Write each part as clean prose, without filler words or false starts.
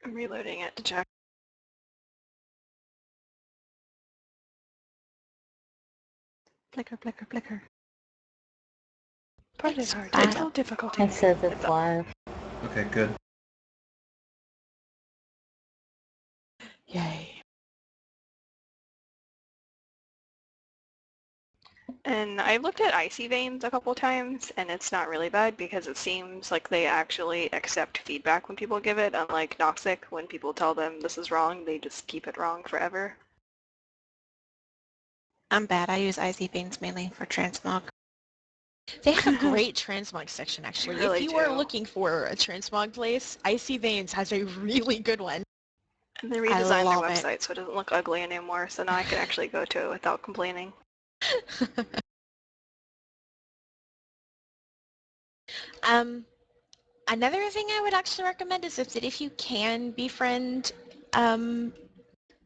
I'm reloading it to check. Flicker, flicker, flicker. Part is hard. It's all difficulty. It says it's live. Okay, good. Yay. And I looked at Icy Veins a couple times, and it's not really bad because it seems like they actually accept feedback when people give it, unlike Noxic, when people tell them this is wrong, they just keep it wrong forever. I'm bad. I use Icy Veins mainly for transmog. They have a great transmog section, actually. Really if you are do. looking for a transmog place, Icy Veins has a really good one. And they redesigned their love it. website so it doesn't look ugly anymore, so now I can actually go to it without complaining. Another thing I would actually recommend is if you can befriend an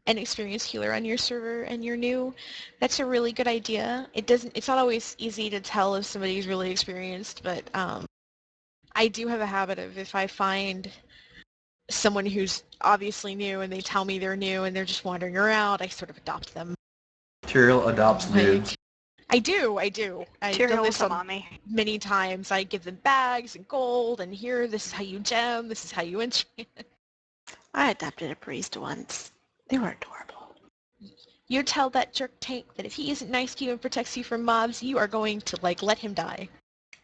experienced healer on your server and you're new, that's a really good idea. It's not always easy to tell if somebody's really experienced, but I do have a habit of if I find someone who's obviously new and they tell me they're new and they're just wandering around, I sort of adopt them. Tyrael adopts noobs. I do. I've done Tyrael this is a mommy. many times. I give them bags and gold, and here, this is how you gem, this is how you enchant. I adopted a priest once. They were adorable. You tell that jerk tank that if he isn't nice to you and protects you from mobs, you are going to, let him die.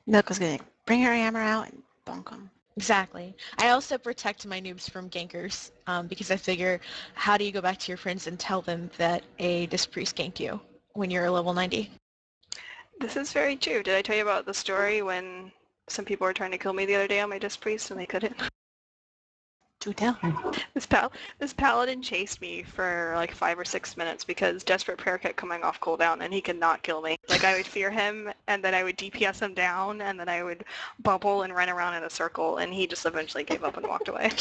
Milk was going to bring her hammer out and bonk him. Exactly. I also protect my noobs from gankers, because I figure, how do you go back to your friends and tell them that a disc priest ganked you when you're level 90? This is very true. Did I tell you about the story when some people were trying to kill me the other day on my Disc Priest and they couldn't? Do tell. This paladin chased me for like 5 or 6 minutes because Desperate Prayer kept coming off cooldown and he could not kill me. Like I would fear him and then I would DPS him down and then I would bubble and run around in a circle and he just eventually gave up and walked away.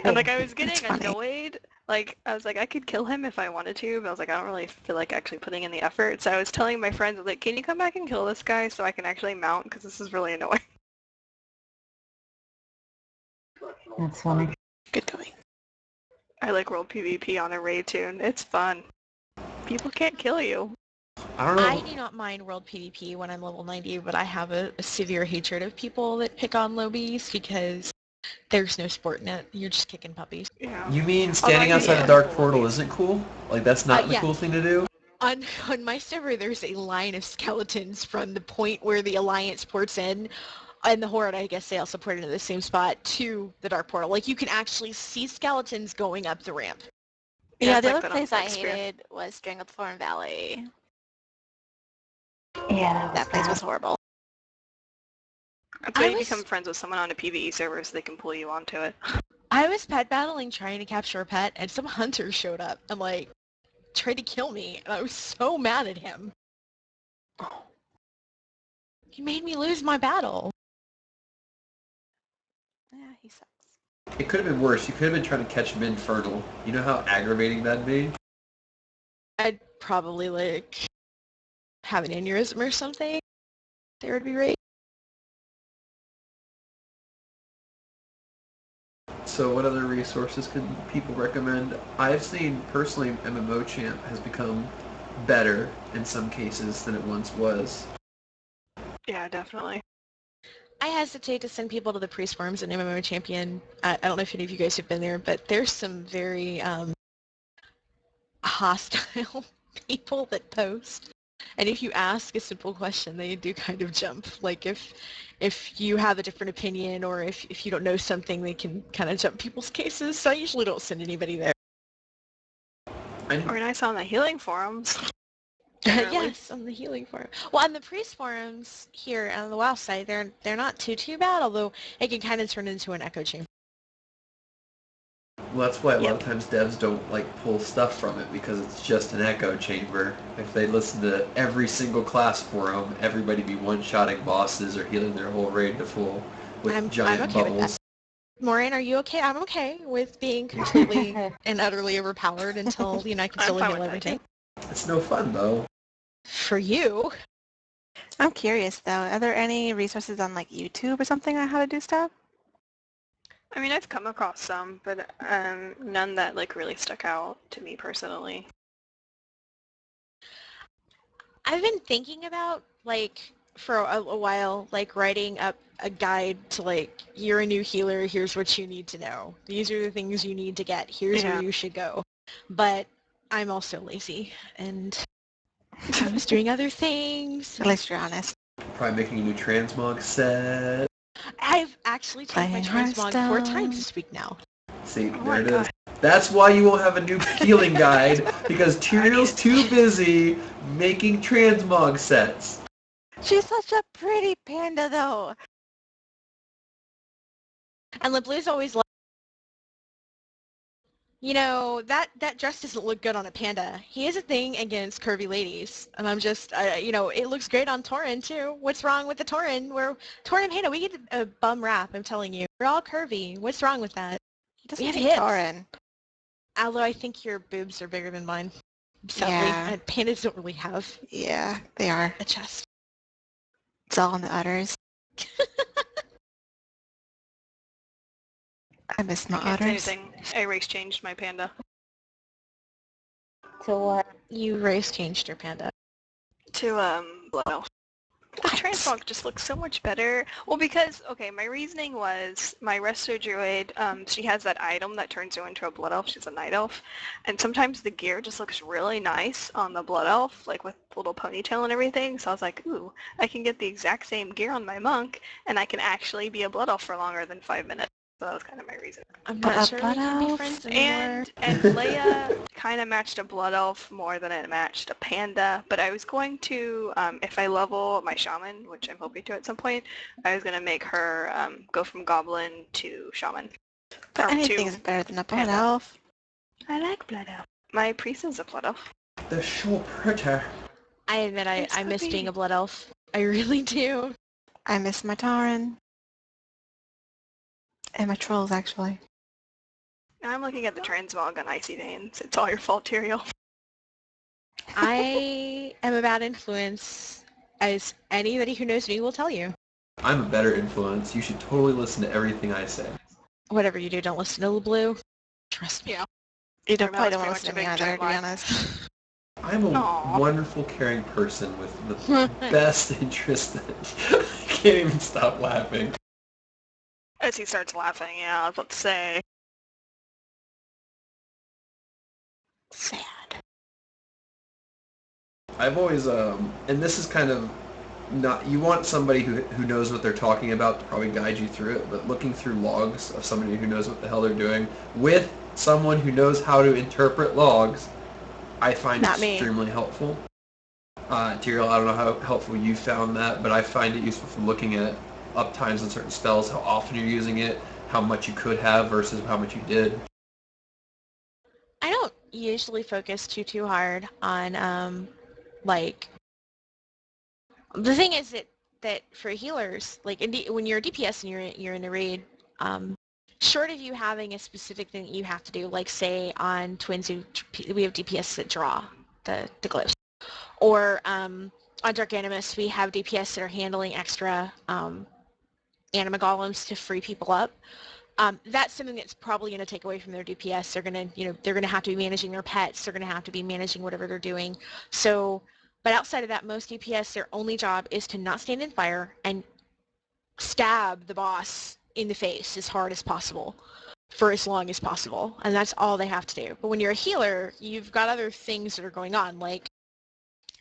And like I was getting annoyed. Like I was like I could kill him if I wanted to, but I was like I don't really feel like actually putting in the effort. So I was telling my friends like, can you come back and kill this guy so I can actually mount because this is really annoying. That's funny. Good going. I like World PvP on a raid tune. It's fun. People can't kill you. I don't know. I do not mind world PvP when I'm level 90, but I have a severe hatred of people that pick on lobies because there's no sport in it. You're just kicking puppies. Yeah. You mean standing Although I outside do a dark have portal lobbies. isn't cool? Like that's not the yeah. cool thing to do? On my server, there's a line of skeletons from the point where the Alliance ports in, and the Horde, I guess they also port into the same spot, to the Dark Portal. Like, you can actually see skeletons going up the ramp. Yeah, it's the like other that on place I Shakespeare. hated was Stranglethorn Valley. Yeah, That place was horrible. That's why I you was- become friends with someone on a PvE server so they can pull you onto it. I was pet battling trying to capture a pet, and some hunter showed up and, tried to kill me, and I was so mad at him. He made me lose my battle. Yeah, he sucks. It could have been worse. You could have been trying to catch him infernal. You know how aggravating that'd be? I'd probably, have an aneurysm or something. There would be right. So what other resources can people recommend? I've seen, personally, MMO Champ has become better in some cases than it once was. Yeah, definitely. I hesitate to send people to the priest forums and MMO Champion. I don't know if any of you guys have been there, but there's some very hostile people that post. And if you ask a simple question, they do kind of jump. Like if you have a different opinion or if you don't know something, they can kind of jump people's cases. So I usually don't send anybody there. Or nice on the healing forums. Generally. Yes, on the healing forum. Well, on the priest forums here on the WoW side, they're not too bad, although it can kind of turn into an echo chamber. Well, that's why a lot of times devs don't pull stuff from it because it's just an echo chamber. If they listen to every single class forum, everybody be one-shotting bosses or healing their whole raid to full with giant I'm okay bubbles. with that. Maureen, are you okay? I'm okay with being completely and utterly overpowered until, I can still I'm fine heal with that, everything. It's no fun though. For you. I'm curious though, are there any resources on YouTube or something on how to do stuff? I mean, I've come across some, but none that like really stuck out to me personally. I've been thinking about, like, for a while, like, writing up a guide to, like, you're a new healer, here's what you need to know. These are the things you need to get. Here's where Yeah. you should go. But I'm also lazy, and I was doing other things. At least you're honest. Probably making a new transmog set. I've actually changed my Playing transmog 4 Hearthstone. times this week now. See, Oh there my it is. God. That's why you won't have a new healing guide, because Tyrion's too busy making transmog sets. She's such a pretty panda, though. And LeBlue's always like, you know, that dress doesn't look good on a panda. He has a thing against curvy ladies. And I'm just, you know, it looks great on Tauren, too. What's wrong with the Tauren? Tauren and Panda, we get a bum rap, I'm telling you. We're all curvy. What's wrong with that? He doesn't We have hate hips. Tauren. Although I think your boobs are bigger than mine. Sadly, Yeah. pandas don't really have Yeah, they are. a chest. It's all in the udders. I miss my I can't say udders. anything. I race changed my panda. To what? You race changed your panda. To Blood Elf. The transmog just looks so much better. Well, because, okay, my reasoning was my Resto Druid, she has that item that turns her into a Blood Elf. She's a Night Elf. And sometimes the gear just looks really nice on the Blood Elf, like with the little ponytail and everything. So I was like, ooh, I can get the exact same gear on my Monk, and I can actually be a Blood Elf for longer than 5 minutes. So that was kind of my reason. I'm But not a sure we Blood can be Elf? friends anymore. And Leia kind of matched a Blood Elf more than it matched a Panda, but I was going to, if I level my Shaman, which I'm hoping to at some point, I was going to make her go from Goblin to Shaman. But Or anything's to better than a Blood Panda. Elf. I like Blood Elf. My Priest is a Blood Elf. The show pretty. I admit It's I miss puppy. being a blood elf. I really do. I miss my Tauren. And my trolls, actually. Now I'm looking at the transmog on Icy Veins. It's all your fault, Tyrael. I am a bad influence, as anybody who knows me will tell you. I'm a better influence. You should totally listen to everything I say. Whatever you do, don't listen to Blue. Trust me. Yeah. You don't That probably was don't pretty listen to much me a big either, to be lie. honest. I'm a Aw. wonderful, caring person with the best interest. I can't even stop laughing. As he starts laughing, yeah, I was about to say. Sad. I've always, and this is kind of not, you want somebody who knows what they're talking about to probably guide you through it, but looking through logs of somebody who knows what the hell they're doing with someone who knows how to interpret logs, I find Not me. extremely helpful. Tyrael, I don't know how helpful you found that, but I find it useful from looking at uptimes on certain spells, how often you're using it, how much you could have versus how much you did. I don't usually focus too hard on, like, the thing is that for healers, like when you're a DPS and you're in a raid, short of you having a specific thing that you have to do, like say on Twins we have DPS that draw the glyphs, or on Dark Animus we have DPS that are handling extra anima golems to free people up. That's something that's probably going to take away from their DPS. They're going to, they're going to have to be managing their pets. They're going to have to be managing whatever they're doing. So, but outside of that, most DPS, their only job is to not stand in fire and stab the boss in the face as hard as possible for as long as possible. And that's all they have to do. But when you're a healer, you've got other things that are going on. Like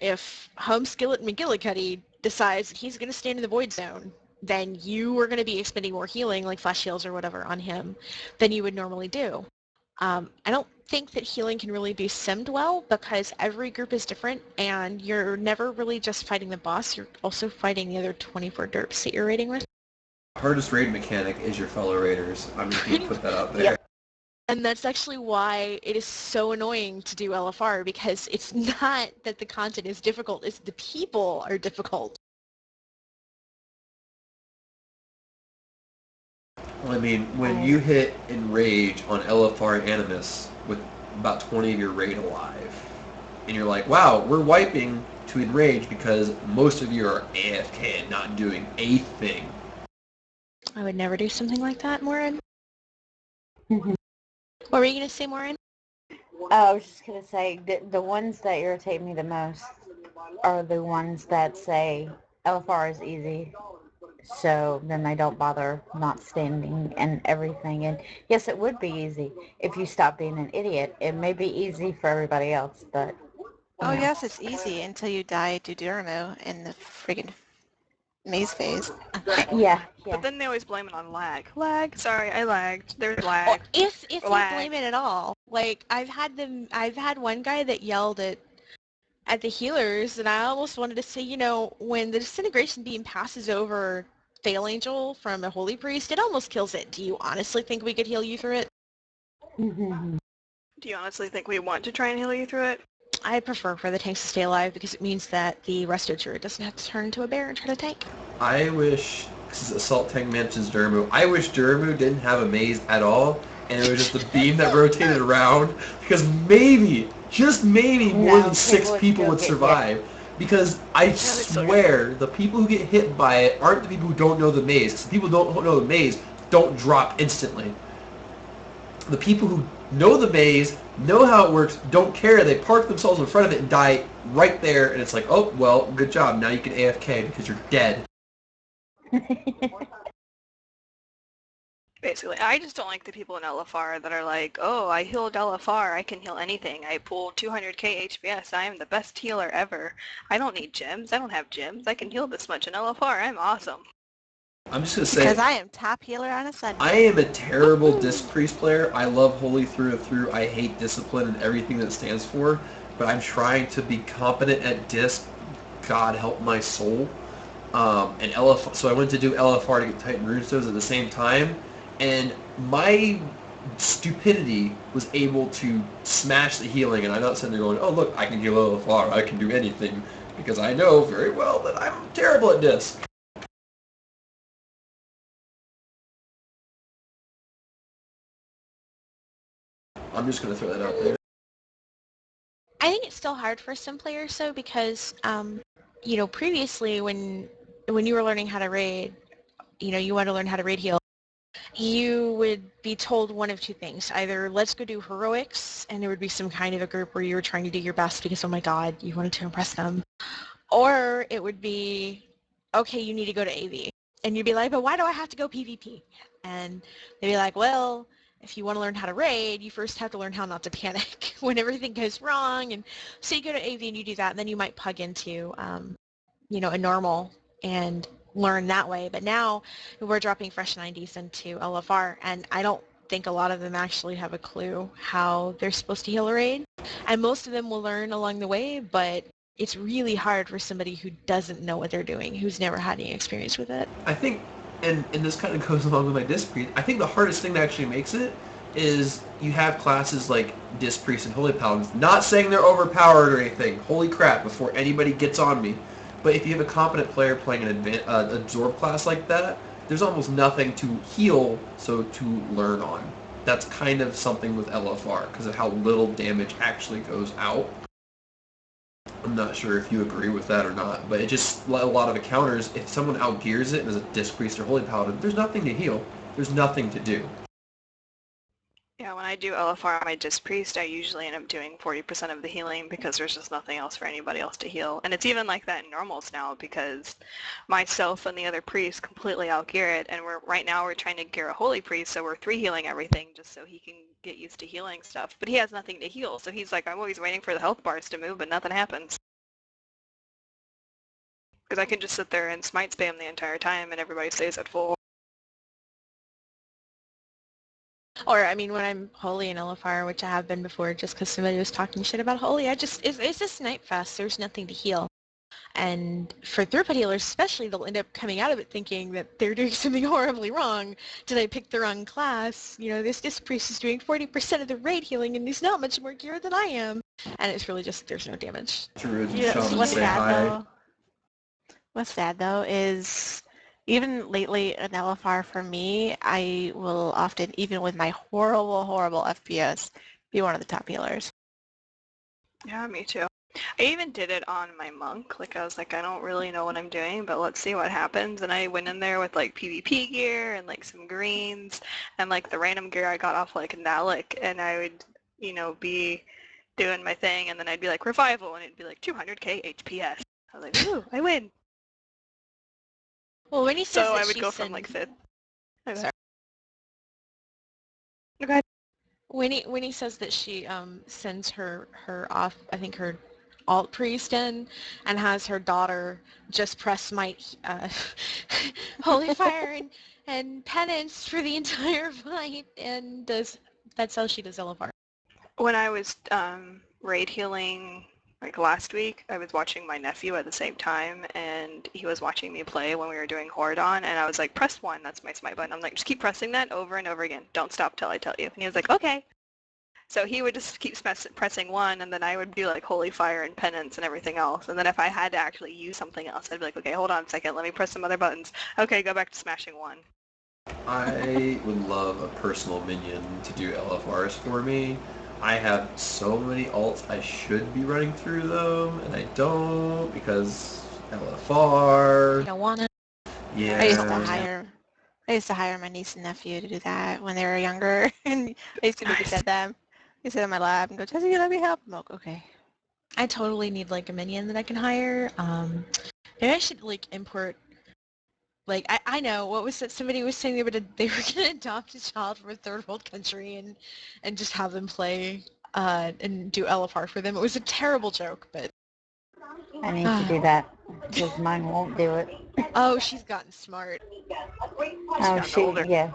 if Home Skillet McGillicuddy decides that he's going to stand in the void zone, then you are going to be expending more healing, like flash heals or whatever, on him than you would normally do. I don't think that healing can really be simmed well because every group is different and you're never really just fighting the boss, you're also fighting the other 24 derps that you're raiding with. Hardest raid mechanic is your fellow raiders. I'm just going to put that out there. Yep. And that's actually why it is so annoying to do LFR, because it's not that the content is difficult, it's the people are difficult. Well, I mean, when you hit Enrage on LFR Animus with about 20 of your raid alive, and you're like, wow, we're wiping to Enrage because most of you are AFK and not doing a thing. I would never do something like that, Morin. What were you going to say, Maureen? I was just gonna say the ones that irritate me the most are the ones that say LFR is easy, so then they don't bother not standing and everything. And yes, it would be easy if you stop being an idiot. It may be easy for everybody else, but Oh yes, it's easy until you die to Duramo in the friggin' maze phase. yeah. But then they always blame it on lag. Lag? Sorry, I lagged. There's Well, lag. if they Lag. blame it at all. Like, I've had one guy that yelled at the healers, and I almost wanted to say, when the disintegration beam passes over Fail Angel from a Holy Priest, it almost kills it. Do you honestly think we could heal you through it? Do you honestly think we want to try and heal you through it? I prefer for the tanks to stay alive because it means that the resto turret doesn't have to turn into a bear and try to tank. I wish, because Assault Tank mentions Durmu, I wish Durmu didn't have a maze at all, and it was just the beam that rotated around, because maybe, just maybe, more than 6 people would survive. Because I swear, the people who get hit by it aren't the people who don't know the maze, because the people who don't know the maze don't drop instantly. The people who know the maze, know how it works, don't care, they park themselves in front of it and die right there, and it's like, oh, well, good job, now you can AFK because you're dead. Basically, I just don't like the people in LFR that are like, oh, I healed LFR, I can heal anything. I pulled 200k HPS, I am the best healer ever. I don't need gems, I don't have gems, I can heal this much in LFR, I'm awesome. I'm just going to say, Because I am top healer on a Sunday. I am a terrible Disc Priest player. I love Holy through and through. I hate Discipline and everything that it stands for, but I'm trying to be competent at Disc. God help my soul. And LFR, so I went to do LFR to get Titan Runestones at the same time, and my stupidity was able to smash the healing, and I'm not sitting there going, oh look, I can heal LFR, I can do anything, because I know very well that I'm terrible at Disc. I'm just going to throw that out there. I think it's still hard for some players though because, previously when you were learning how to raid, you want to learn how to raid heal, you would be told one of two things. Either let's go do heroics, and there would be some kind of a group where you were trying to do your best because, oh my god, you wanted to impress them. Or it would be, okay, you need to go to AV. And you'd be like, but why do I have to go PvP? And they'd be like, well, if you want to learn how to raid, you first have to learn how not to panic when everything goes wrong. And so you go to AV and you do that, and then you might pug into, a normal and learn that way. But now we're dropping fresh 90s into LFR, and I don't think a lot of them actually have a clue how they're supposed to heal a raid. And most of them will learn along the way, but it's really hard for somebody who doesn't know what they're doing, who's never had any experience with it. I think, and this kind of goes along with my Disc Priest, I think the hardest thing that actually makes it is you have classes like Disc Priest and Holy Paladins. Not saying they're overpowered or anything. Holy crap, before anybody gets on me. But if you have a competent player playing an Absorb class like that, there's almost nothing to heal, so to learn on. That's kind of something with LFR, because of how little damage actually goes out. I'm not sure if you agree with that or not, but it just, a lot of encounters, if someone outgears it and is a Disc Priest or Holy Paladin, there's nothing to heal. There's nothing to do. Yeah, when I do LFR on my Disc Priest, I usually end up doing 40% of the healing because there's just nothing else for anybody else to heal. And it's even like that in normals now because myself and the other priests completely outgear it, and right now we're trying to gear a Holy Priest, so we're 3 healing everything just so he can get used to healing stuff. But he has nothing to heal, so he's like, I'm always waiting for the health bars to move, but nothing happens. Because I can just sit there and smite spam the entire time and everybody stays at full. Or, when I'm Holy in LFR, which I have been before just because somebody was talking shit about Holy, it's a snipe fest. There's nothing to heal. And for throughput healers especially, they'll end up coming out of it thinking that they're doing something horribly wrong. Did I pick the wrong class? This Disc Priest is doing 40% of the raid healing and he's not much more gear than I am. And it's really just, there's no damage. Druids and Yeah, shamans what's say sad hi. though? What's sad though is even lately in LFR for me, I will often, even with my horrible, horrible FPS, be one of the top healers. Yeah, me too. I even did it on my monk. Like, I was like, I don't really know what I'm doing, but let's see what happens. And I went in there with, like, PvP gear and, like, some greens and, like, the random gear I got off, like, Nalik. And I would, be doing my thing, and then I'd be like, revival, and it'd be like 200k HPS. I was like, ooh, I win. Well, when he says So that I would she go from, send, like, 5th. Okay. Sorry. Okay. when he says that she sends her off, I think her alt priest in, and has her daughter just press smite holy fire and penance for the entire fight, and that's how she does LFR. When I was raid healing, like, last week, I was watching my nephew at the same time, and he was watching me play when we were doing Hordon, and I was like, press 1, that's my smite button. I'm like, just keep pressing that over and over again. Don't stop till I tell you. And he was like, okay. So he would just keep pressing 1, and then I would do, like, holy fire and penance and everything else. And then if I had to actually use something else, I'd be like, okay, hold on a second, let me press some other buttons. Okay, go back to smashing 1. I would love a personal minion to do LFRs for me. I have so many alts I should be running through them, and I don't because You LFR. don't want to. Yeah. I used to hire my niece and nephew to do that when they were younger, and I used to babysit them. They sit in my lab and go, Jesse, let me help. I'm like, okay. I totally need like a minion that I can hire. Maybe I should like import. Like I know what was that somebody was saying they were gonna adopt a child from a third world country and just have them play and do LFR for them. It was a terrible joke, but I need to do that because mine won't do it. oh, she's gotten smart. Oh, gotten older. yeah.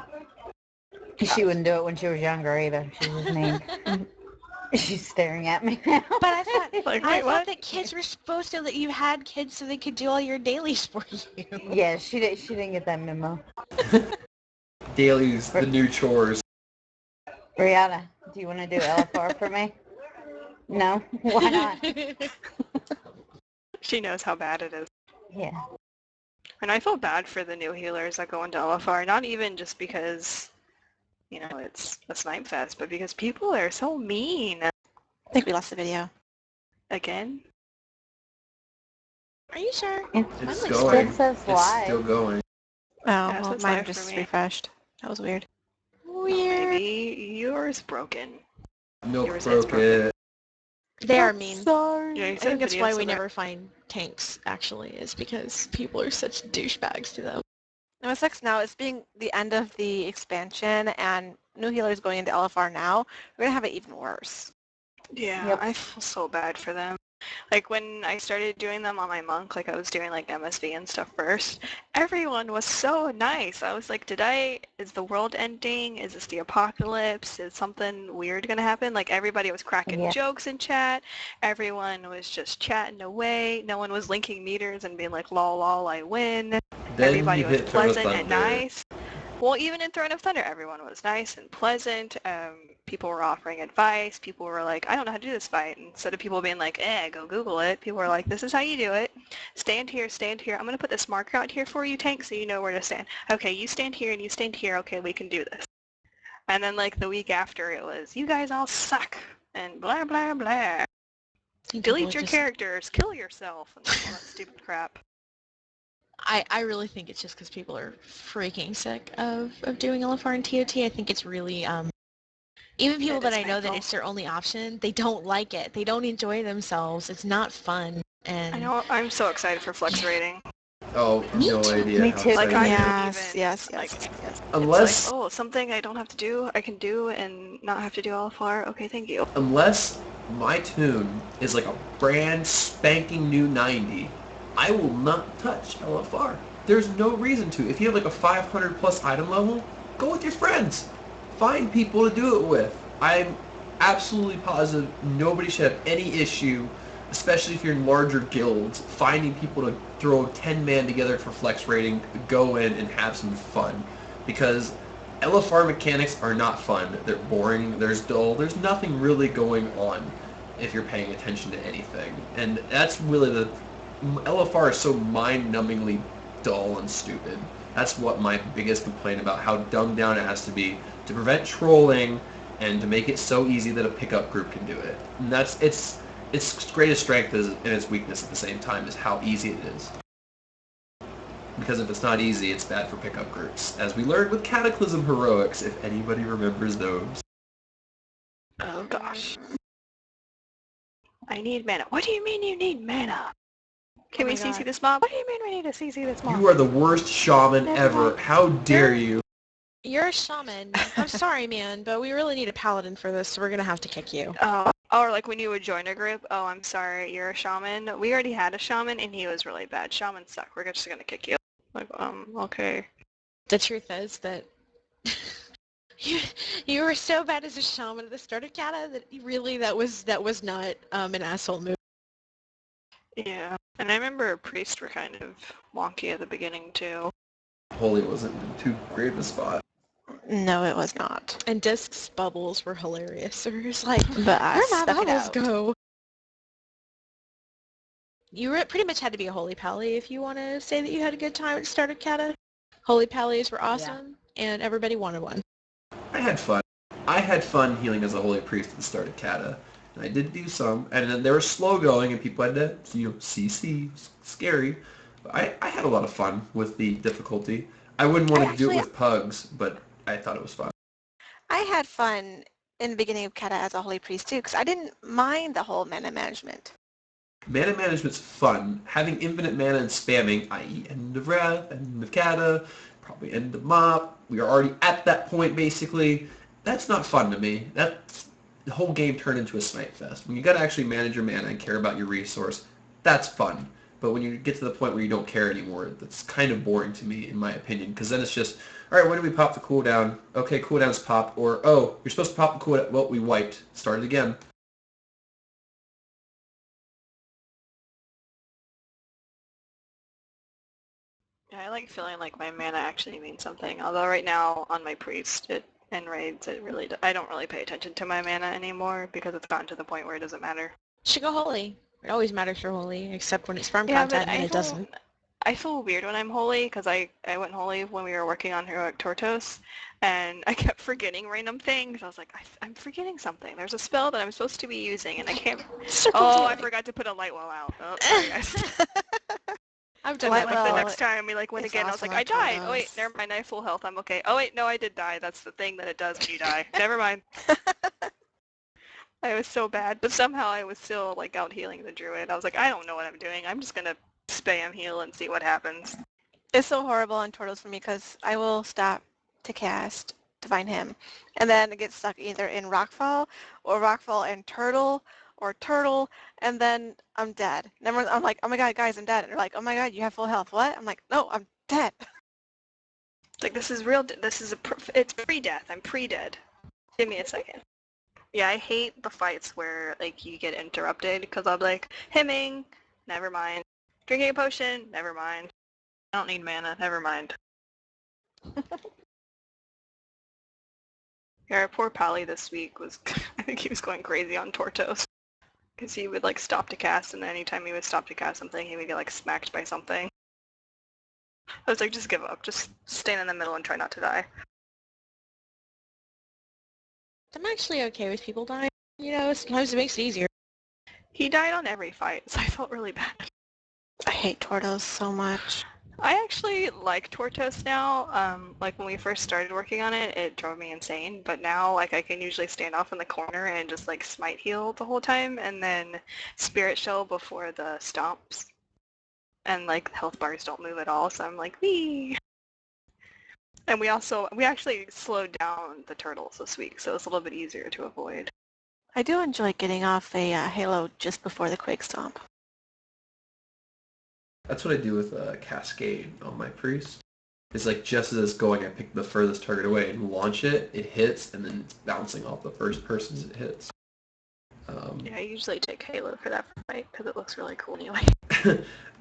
She wouldn't do it when she was younger either. She's just mean. She's staring at me now. But I thought Like, I wait, thought what? that kids were supposed to that you had kids so they could do all your dailies for you. Yeah, she didn't get that memo. Dailies, the new chores. Brianna, do you want to do LFR for me? No? Why not? She knows how bad it is. Yeah. And I feel bad for the new healers that go into LFR, not even just because, it's a Snipe Fest, but because people are so mean. I think we lost the video. Again? Are you sure? It's like going. It says It's live. still going. Oh, Yeah, it well, says mine live for just me. refreshed. That was weird. Weird. Maybe yours broken. Milk Yours is broke broken. it. They are mean. Sorry. Yeah, you I said think that's video why so we bad. never find tanks, actually, is because people are such douchebags to them. And what sucks now is being the end of the expansion and new healers going into LFR now, we're going to have it even worse. Yeah, Yep. I feel so bad for them. Like, when I started doing them on my monk, like, I was doing, like, MSV and stuff first, everyone was so nice. I was like, is the world ending? Is this the apocalypse? Is something weird gonna happen? Like, everybody was cracking Yeah. jokes in chat. Everyone was just chatting away. No one was linking meters and being like, lol, lol, I win. Then Everybody you was hit Throne of pleasant and Thunder. nice. Well, even in Throne of Thunder, everyone was nice and pleasant. People were offering advice. People were like, I don't know how to do this fight. Instead of people being like, go Google it, people were like, this is how you do it. Stand here, stand here. I'm going to put this marker out here for you, Tank, so you know where to stand. Okay, you stand here and you stand here. Okay, we can do this. And then, like, the week after, it was, you guys all suck, and blah, blah, blah. Delete your characters, kill yourself, and all that stupid crap. I really think it's just because people are freaking sick of doing LFR and TOT. I think it's really, even people It that is I know that painful. it's their only option, they don't like it. They don't enjoy themselves. It's not fun. And I know, I'm so excited for flex rating. Oh, Me no too. idea Me how too. Like, excited I I am. don't Yes, even, yes, like, yes, yes. Unless, it's like, oh, something I don't have to do, I can do and not have to do LFR. Okay, thank you. unless my tune is like a brand spanking new 90, I will not touch LFR. There's no reason to. If you have like a 500 plus item level, go with your friends. Find people to do it with. I'm absolutely positive nobody should have any issue, especially if you're in larger guilds, finding people to throw 10 man together for flex rating, go in and have some fun. Because LFR mechanics are not fun. They're boring, there's dull, there's nothing really going on if you're paying attention to anything. And that's really LFR is so mind-numbingly dull and stupid. That's what my biggest complaint about how dumbed down it has to be to prevent trolling and to make it so easy that a pickup group can do it. And its greatest strength is and its weakness at the same time is how easy it is. Because if it's not easy, it's bad for pickup groups, as we learned with Cataclysm Heroics, if anybody remembers those. Oh gosh. I need mana. What do you mean you need mana? Can Oh we my CC God. this mob? What do you mean we need to CC this mob? You are the worst shaman Never ever. mind. How dare you? You're a shaman. I'm sorry, man, but we really need a paladin for this, so we're gonna have to kick you. Oh, or like when you would join a group, oh, I'm sorry, you're a shaman. We already had a shaman and he was really bad. Shamans suck. We're just gonna kick you. Like, okay. The truth is that you were so bad as a shaman at the start of Kata that really that was not an asshole move. Yeah. And I remember priests were kind of wonky at the beginning too. Holy wasn't in too great of a spot. No, it was not. And Disc's bubbles were hilarious. It was like, But I where'd my stuck it bubbles out. go? You pretty much had to be a holy pally if you want to say that you had a good time at the start of Kata. Holy pallies were awesome, and everybody wanted one. I had fun. I had fun healing as a holy priest at the start of Kata. And I did do some, and then they were slow going, and people had to, CC, scary. But I had a lot of fun with the difficulty. I wouldn't want to do it with pugs, but I thought it was fun. I had fun in the beginning of Kata as a holy priest too, because I didn't mind the whole mana management. Mana management's fun. Having infinite mana and spamming, i.e. end of Wrath, end of Kata, probably end of Mop, we are already at that point basically. That's not fun to me. That's the whole game turned into a snipe fest. When you gotta actually manage your mana and care about your resource, that's fun. But when you get to the point where you don't care anymore, that's kind of boring to me, in my opinion, because then it's just, all right, when do we pop the cooldown? Okay, cooldown's popped, or, oh, you're supposed to pop the cooldown. Well, we wiped. Started again. Yeah, I like feeling like my mana actually means something. Although right now on my priest, in raids, I don't really pay attention to my mana anymore because it's gotten to the point where it doesn't matter. Should go holy. It always matters for holy, except when it's farm Yeah, content but and it doesn't. I feel weird when I'm holy because I went holy when we were working on Heroic Tortos, and I kept forgetting random things. I was like, I'm forgetting something. There's a spell that I'm supposed to be using, and I can't. Oh, I forgot to put a light well out. Oh, sorry guys. I've done And that then, like, the Well, next time we, like, went it's again, I was awesome like, on I died. Oh, wait, Tortos. never mind. I have full health. I'm okay. Oh, wait, no, I did die. That's the thing that it does when you die. Never mind. I was so bad. But somehow I was still, like, out healing the druid. I was like, I don't know what I'm doing. I'm just going to spam heal and see what happens. It's so horrible on Turtles for me because I will stop to cast to find him, and then get stuck either in Rockfall or Rockfall and Turtle or Turtle, and then I'm dead. And I'm like, oh my god, guys, I'm dead. And they're like, oh my god, you have full health. What? I'm like, no, I'm dead. It's like, this is real. This is it's pre-death. I'm pre-dead. Give me a second. Yeah, I hate the fights where, like, you get interrupted because I'm like, hemming, never mind. Drinking a potion, never mind. I don't need mana, never mind. Yeah, our poor Pally this week was, I think he was going crazy on Tortos. Because he would, like, stop to cast, and anytime he would stop to cast something, he would get, like, smacked by something. I was like, just give up. Just stand in the middle and try not to die. I'm actually okay with people dying. You know, sometimes it makes it easier. He died on every fight, so I felt really bad. I hate Tortos so much. I actually like Tortos now. Like, when we first started working on it, it drove me insane. But now, like, I can usually stand off in the corner and just, like, smite heal the whole time, and then Spirit Shell before the stomps. And, like, health bars don't move at all, so I'm like, wee! And we actually slowed down the turtles this week, so it's a little bit easier to avoid. I do enjoy getting off a Halo just before the Quake Stomp. That's what I do with Cascade on my priest. It's like just as it's going, I pick the furthest target away and launch it. It hits, and then it's bouncing off the first person it hits. Yeah, I usually take Halo for that fight because it looks really cool anyway.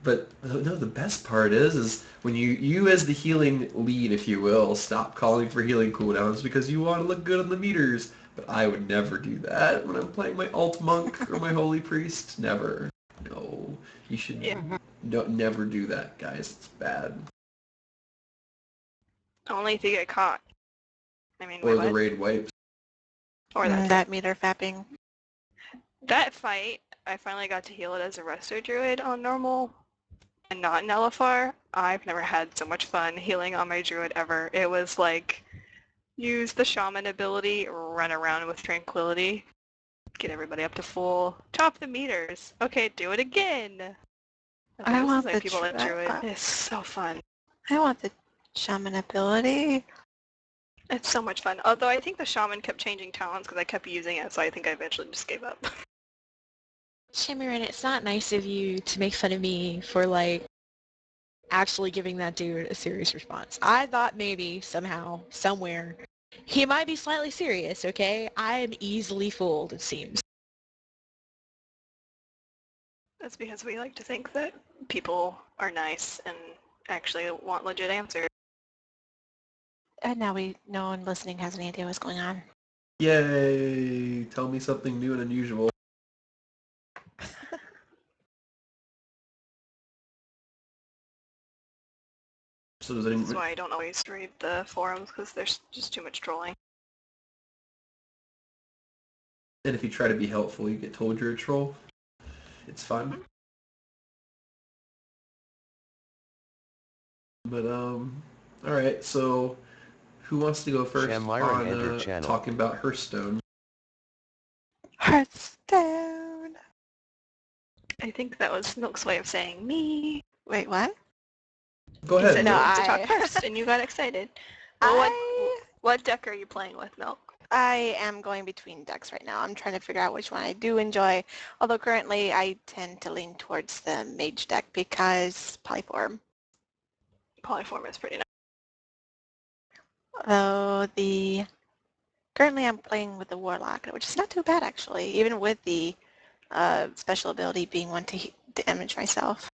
But no, the best part is when you as the healing lead, if you will, stop calling for healing cooldowns because you want to look good on the meters. But I would never do that when I'm playing my alt monk or my holy priest. Never. No, you should never do that, guys. It's bad. Only if you get caught. I mean, Or wait, the what? raid wipes. Or that. That meter fapping. That fight, I finally got to heal it as a Resto Druid on normal and not in LFR. I've never had so much fun healing on my Druid ever. It was like, use the Shaman ability, run around with Tranquility, get everybody up to full, top the meters. Okay, do it again. Okay, I this is want why the people at Druid. It's so fun. I want the shaman ability. It's so much fun. Although I think the Shaman kept changing talents because I kept using it, so I think I eventually just gave up. Shimiran, it's not nice of you to make fun of me for, like, actually giving that dude a serious response. I thought maybe, somehow, somewhere, he might be slightly serious, okay? I am easily fooled, it seems. That's because we like to think that people are nice and actually want legit answers. And now no one listening has any idea what's going on. Yay! Tell me something new and unusual. So does This anyone... is why I don't always read the forums, because there's just too much trolling. And if you try to be helpful, you get told you're a troll. It's fun. Mm-hmm. But, alright, so who wants to go first on talking about Hearthstone? Hearthstone. I think that was Milk's way of saying me. Wait, what? Go He ahead, said Milk. to talk first, and you got excited. Well, what deck are you playing with, Milk? I am going between decks right now. I'm trying to figure out which one I do enjoy. Although currently I tend to lean towards the mage deck because polyform. Polyform is pretty nice. Though currently I'm playing with the warlock, which is not too bad actually, even with the special ability being one to damage myself.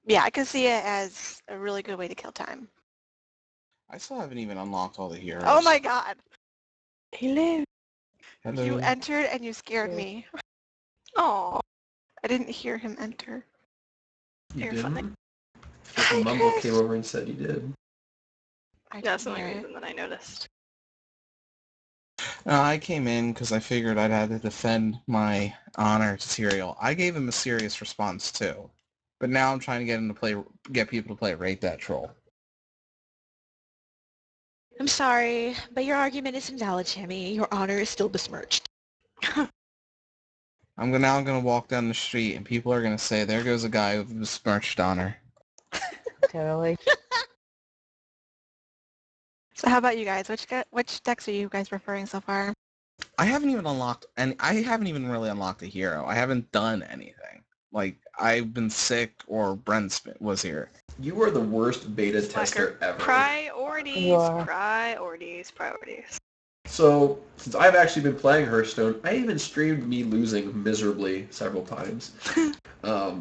Yeah, I can see it as a really good way to kill time. I still haven't even unlocked all the heroes. Oh my god! Hello. Hello. You entered and you scared me. Oh, I didn't hear him enter. You You're didn't? funny. Freaking Mumble Chris. came over and said you did. I That's the didn't only hear it. reason that I noticed. I came in because I figured I'd had to defend my honor to Serial. I gave him a serious response too, but now I'm trying to get people to play Rate That Troll. I'm sorry, but your argument is invalid, Shami. Your honor is still besmirched. I'm gonna walk down the street and people are gonna say, "There goes a guy with besmirched honor." Totally. So how about you guys? Which decks are you guys preferring so far? I haven't even really unlocked a hero. I haven't done anything. Like, I've been sick or Brent was here. You are the worst beta Slacker. tester ever. Priorities, Yeah. priorities. So, since I've actually been playing Hearthstone, I even streamed me losing miserably several times.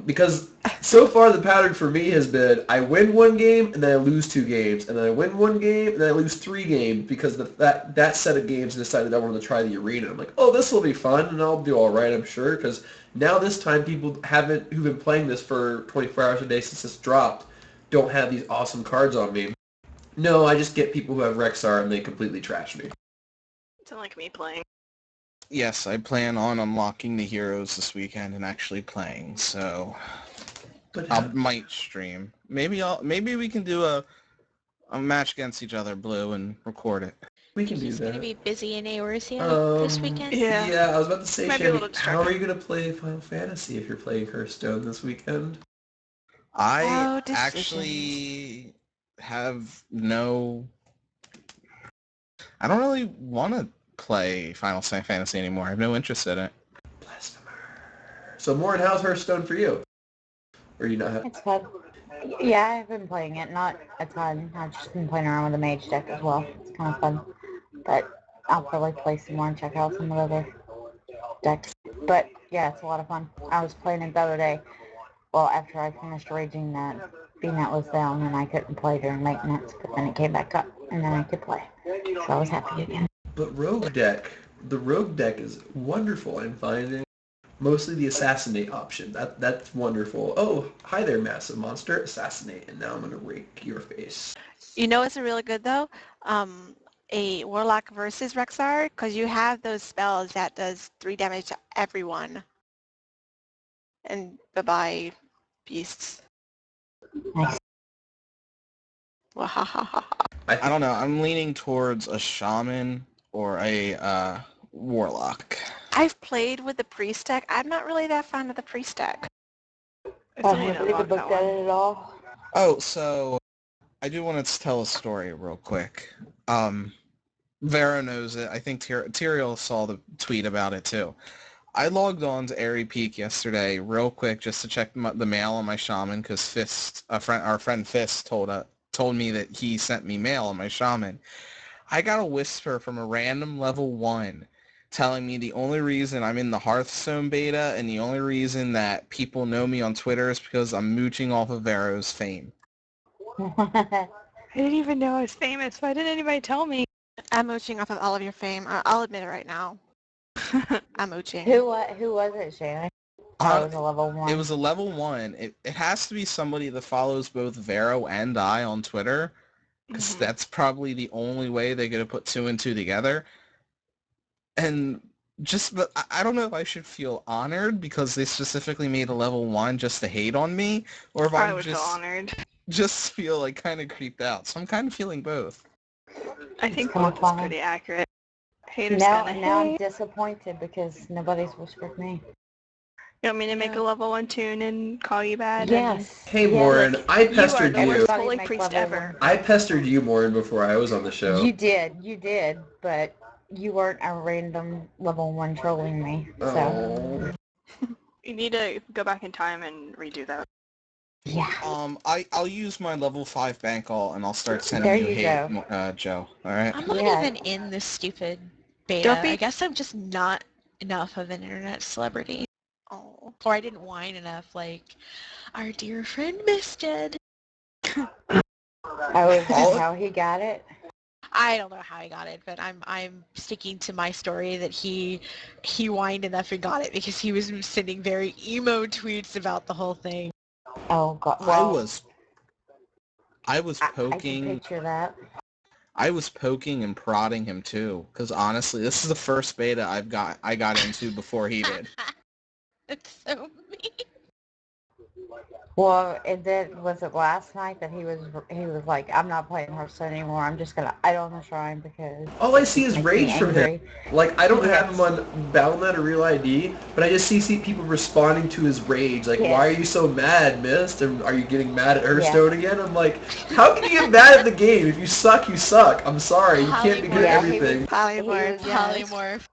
Because so far the pattern for me has been I win one game and then I lose two games, and then I win one game and then I lose three games because that set of games decided I wanted to try the arena. I'm like, oh, this will be fun and I'll do all right, I'm sure, because now this time people who've been playing this for 24 hours a day since this dropped don't have these awesome cards on me. No, I just get people who have Rexar and they completely trash me. It's like me playing. Yes, I plan on unlocking the heroes this weekend and actually playing, so But I might stream. Maybe we can do a match against each other, Blue, and record it. we can do He's that. going to be busy in Eorzea this weekend. Yeah. I was about to say, Might be a little Shabby, how are distracting. you going to play Final Fantasy if you're playing Hearthstone this weekend? I Oh, decisions. actually have no... I don't really want to play Final Fantasy anymore. I have no interest in it. Blasphemer. So, Morin, how's Hearthstone for you? Or you not have... It's fun. Yeah, I've been playing it. Not a ton. I've just been playing around with the mage deck as well. It's kind of fun. But I'll probably play some more and check out some of the other decks. But yeah, it's a lot of fun. I was playing it the other day. Well, after I finished raging that VNet was down and I couldn't play during maintenance, but then it came back up and then I could play. So I was happy again. But the Rogue deck is wonderful. I'm finding mostly the Assassinate option. That's wonderful. Oh, hi there, massive monster. Assassinate, and now I'm going to rake your face. You know what's really good though? a Warlock versus Rexar, because you have those spells that does 3 damage to everyone. And bye-bye, beasts. Nice. Wahahaha. I don't know. I'm leaning towards a shaman or a warlock. I've played with the priest deck. I'm not really that fond of the priest deck. I still need Have to you unlock that looked at one. it at all? Oh, so I do want to tell a story real quick. Vero knows it. I think Tyrael saw the tweet about it too. I logged on to Airy Peak yesterday real quick just to check the mail on my shaman because our friend Fist told me that he sent me mail on my shaman. I got a whisper from a random level 1 telling me the only reason I'm in the Hearthstone beta and the only reason that people know me on Twitter is because I'm mooching off of Vero's fame. I didn't even know I was famous. Why didn't anybody tell me? I'm mooching off of all of your fame. I'll admit it right now. I'm mooching. Who was it, Shannon? Oh, it was a level 1. It was a level 1. It has to be somebody that follows both Vero and I on Twitter because that's probably the only way they're going to put 2 and 2 together. And but I don't know if I should feel honored because they specifically made a level 1 just to hate on me, or if I would feel honored. just feel like kind of creeped out. So I'm kind of feeling both. I think kinda both is fun. pretty accurate. Haters Now gonna I'm hate. disappointed because nobody's whispered me. You want me to make a level 1 tune and call you bad? Yes. Hey, yeah, Morin, look, I You are pestered the you. worst Everybody holy make priest level ever. I pestered you, Morin, before I was on the show. You did, but you weren't a random level 1 trolling me. So You need to go back in time and redo that. yeah. I'll use my level 5 bank all and I'll start sending There you you hate, Joe. All right. I'm not Yeah. even in this stupid beta. Don't be- I guess I'm just not enough of an internet celebrity. Oh. Or I didn't whine enough like our dear friend Miss Jed. Oh, is that how he got it? I don't know how he got it, but I'm sticking to my story that he whined enough and got it because he was sending very emo tweets about the whole thing. Oh God. I Well, was I can poking. picture that. I was poking and prodding him too, because honestly, this is the first beta I got into before he did. It's so mean. Well, and then was it last night that he was like, I'm not playing Hearthstone anymore. I'm just gonna idle on the shrine because All I it see just is makes me rage from him. angry. Like, I don't have Yes. him on Battle.net or Real ID, but I just see people responding to his rage. Like, Yes. why are you so mad, Mist? And are you getting mad at Yes. Hearthstone again? I'm like, how can you get mad at the game? If you suck, you suck. I'm sorry. You can't be good at Yeah, he everything. Polymorph, was- yes. Polymorph.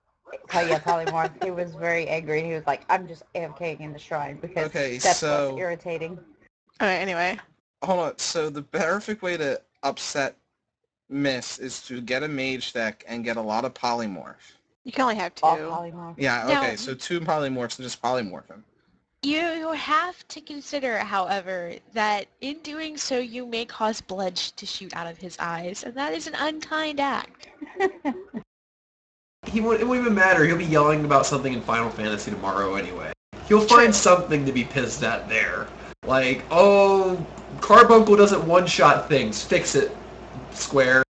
Oh yeah, polymorph. He was very angry. He was like, I'm just AFKing in the shrine because Okay, that's so- what's irritating. Okay, anyway. Hold on. So the perfect way to upset Miss is to get a mage deck and get a lot of polymorph. You can only have 2. All polymorph. Yeah. Now- Okay. So 2 polymorphs and just polymorph him. You have to consider, however, that in doing so you may cause blood to shoot out of his eyes, and that is an unkind act. It won't even matter. He'll be yelling about something in Final Fantasy tomorrow anyway. He'll find something to be pissed at there. Like, oh, Carbuncle doesn't one-shot things. Fix it, Square.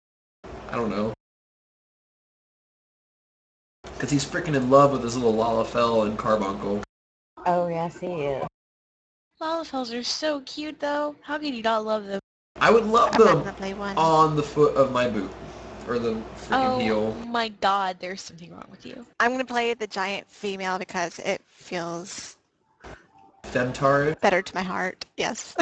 I don't know. Because he's freaking in love with his little Lalafell and Carbuncle. Oh yes, he is. Lalafells are so cute, though. How can you not love them? I would love I'm not them gonna play one. on the foot of my boot. Or the freaking Oh heel. my god, there's something wrong with you. I'm gonna play the giant female because it feels Femtari. better to my heart. Yes.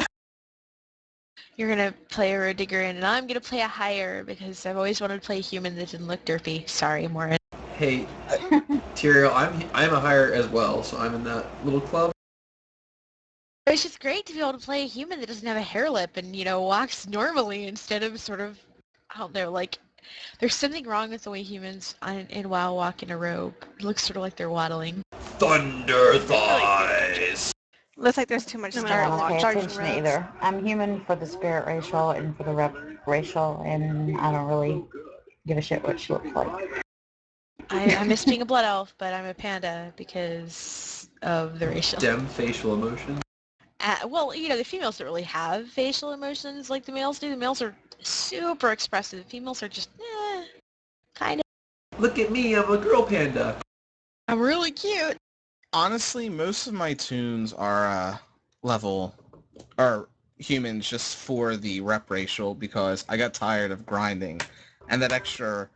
You're gonna play a Rodigerin, and I'm gonna play a higher because I've always wanted to play a human that didn't look derpy. Sorry, Morin. Hey, Tyrael, I'm a hire as well, so I'm in that little club. It's just great to be able to play a human that doesn't have a hair lip and, walks normally instead of sort of, I don't know, like, there's something wrong with the way humans in WoW walk in a robe. It looks sort of like they're waddling. Thunder thighs. Looks like there's too much No, I start don't pay charging attention robes. either. I'm human for the spirit racial and for the rep racial, and I don't really give a shit what she looks like. I miss being a blood elf, but I'm a panda because of the racial. Dem facial emotion. Well, the females don't really have facial emotions like the males do. The males are super expressive. The females are just, Look at me, I'm a girl panda. I'm really cute. Honestly, most of my tunes are level or humans just for the rep racial because I got tired of grinding, and that extra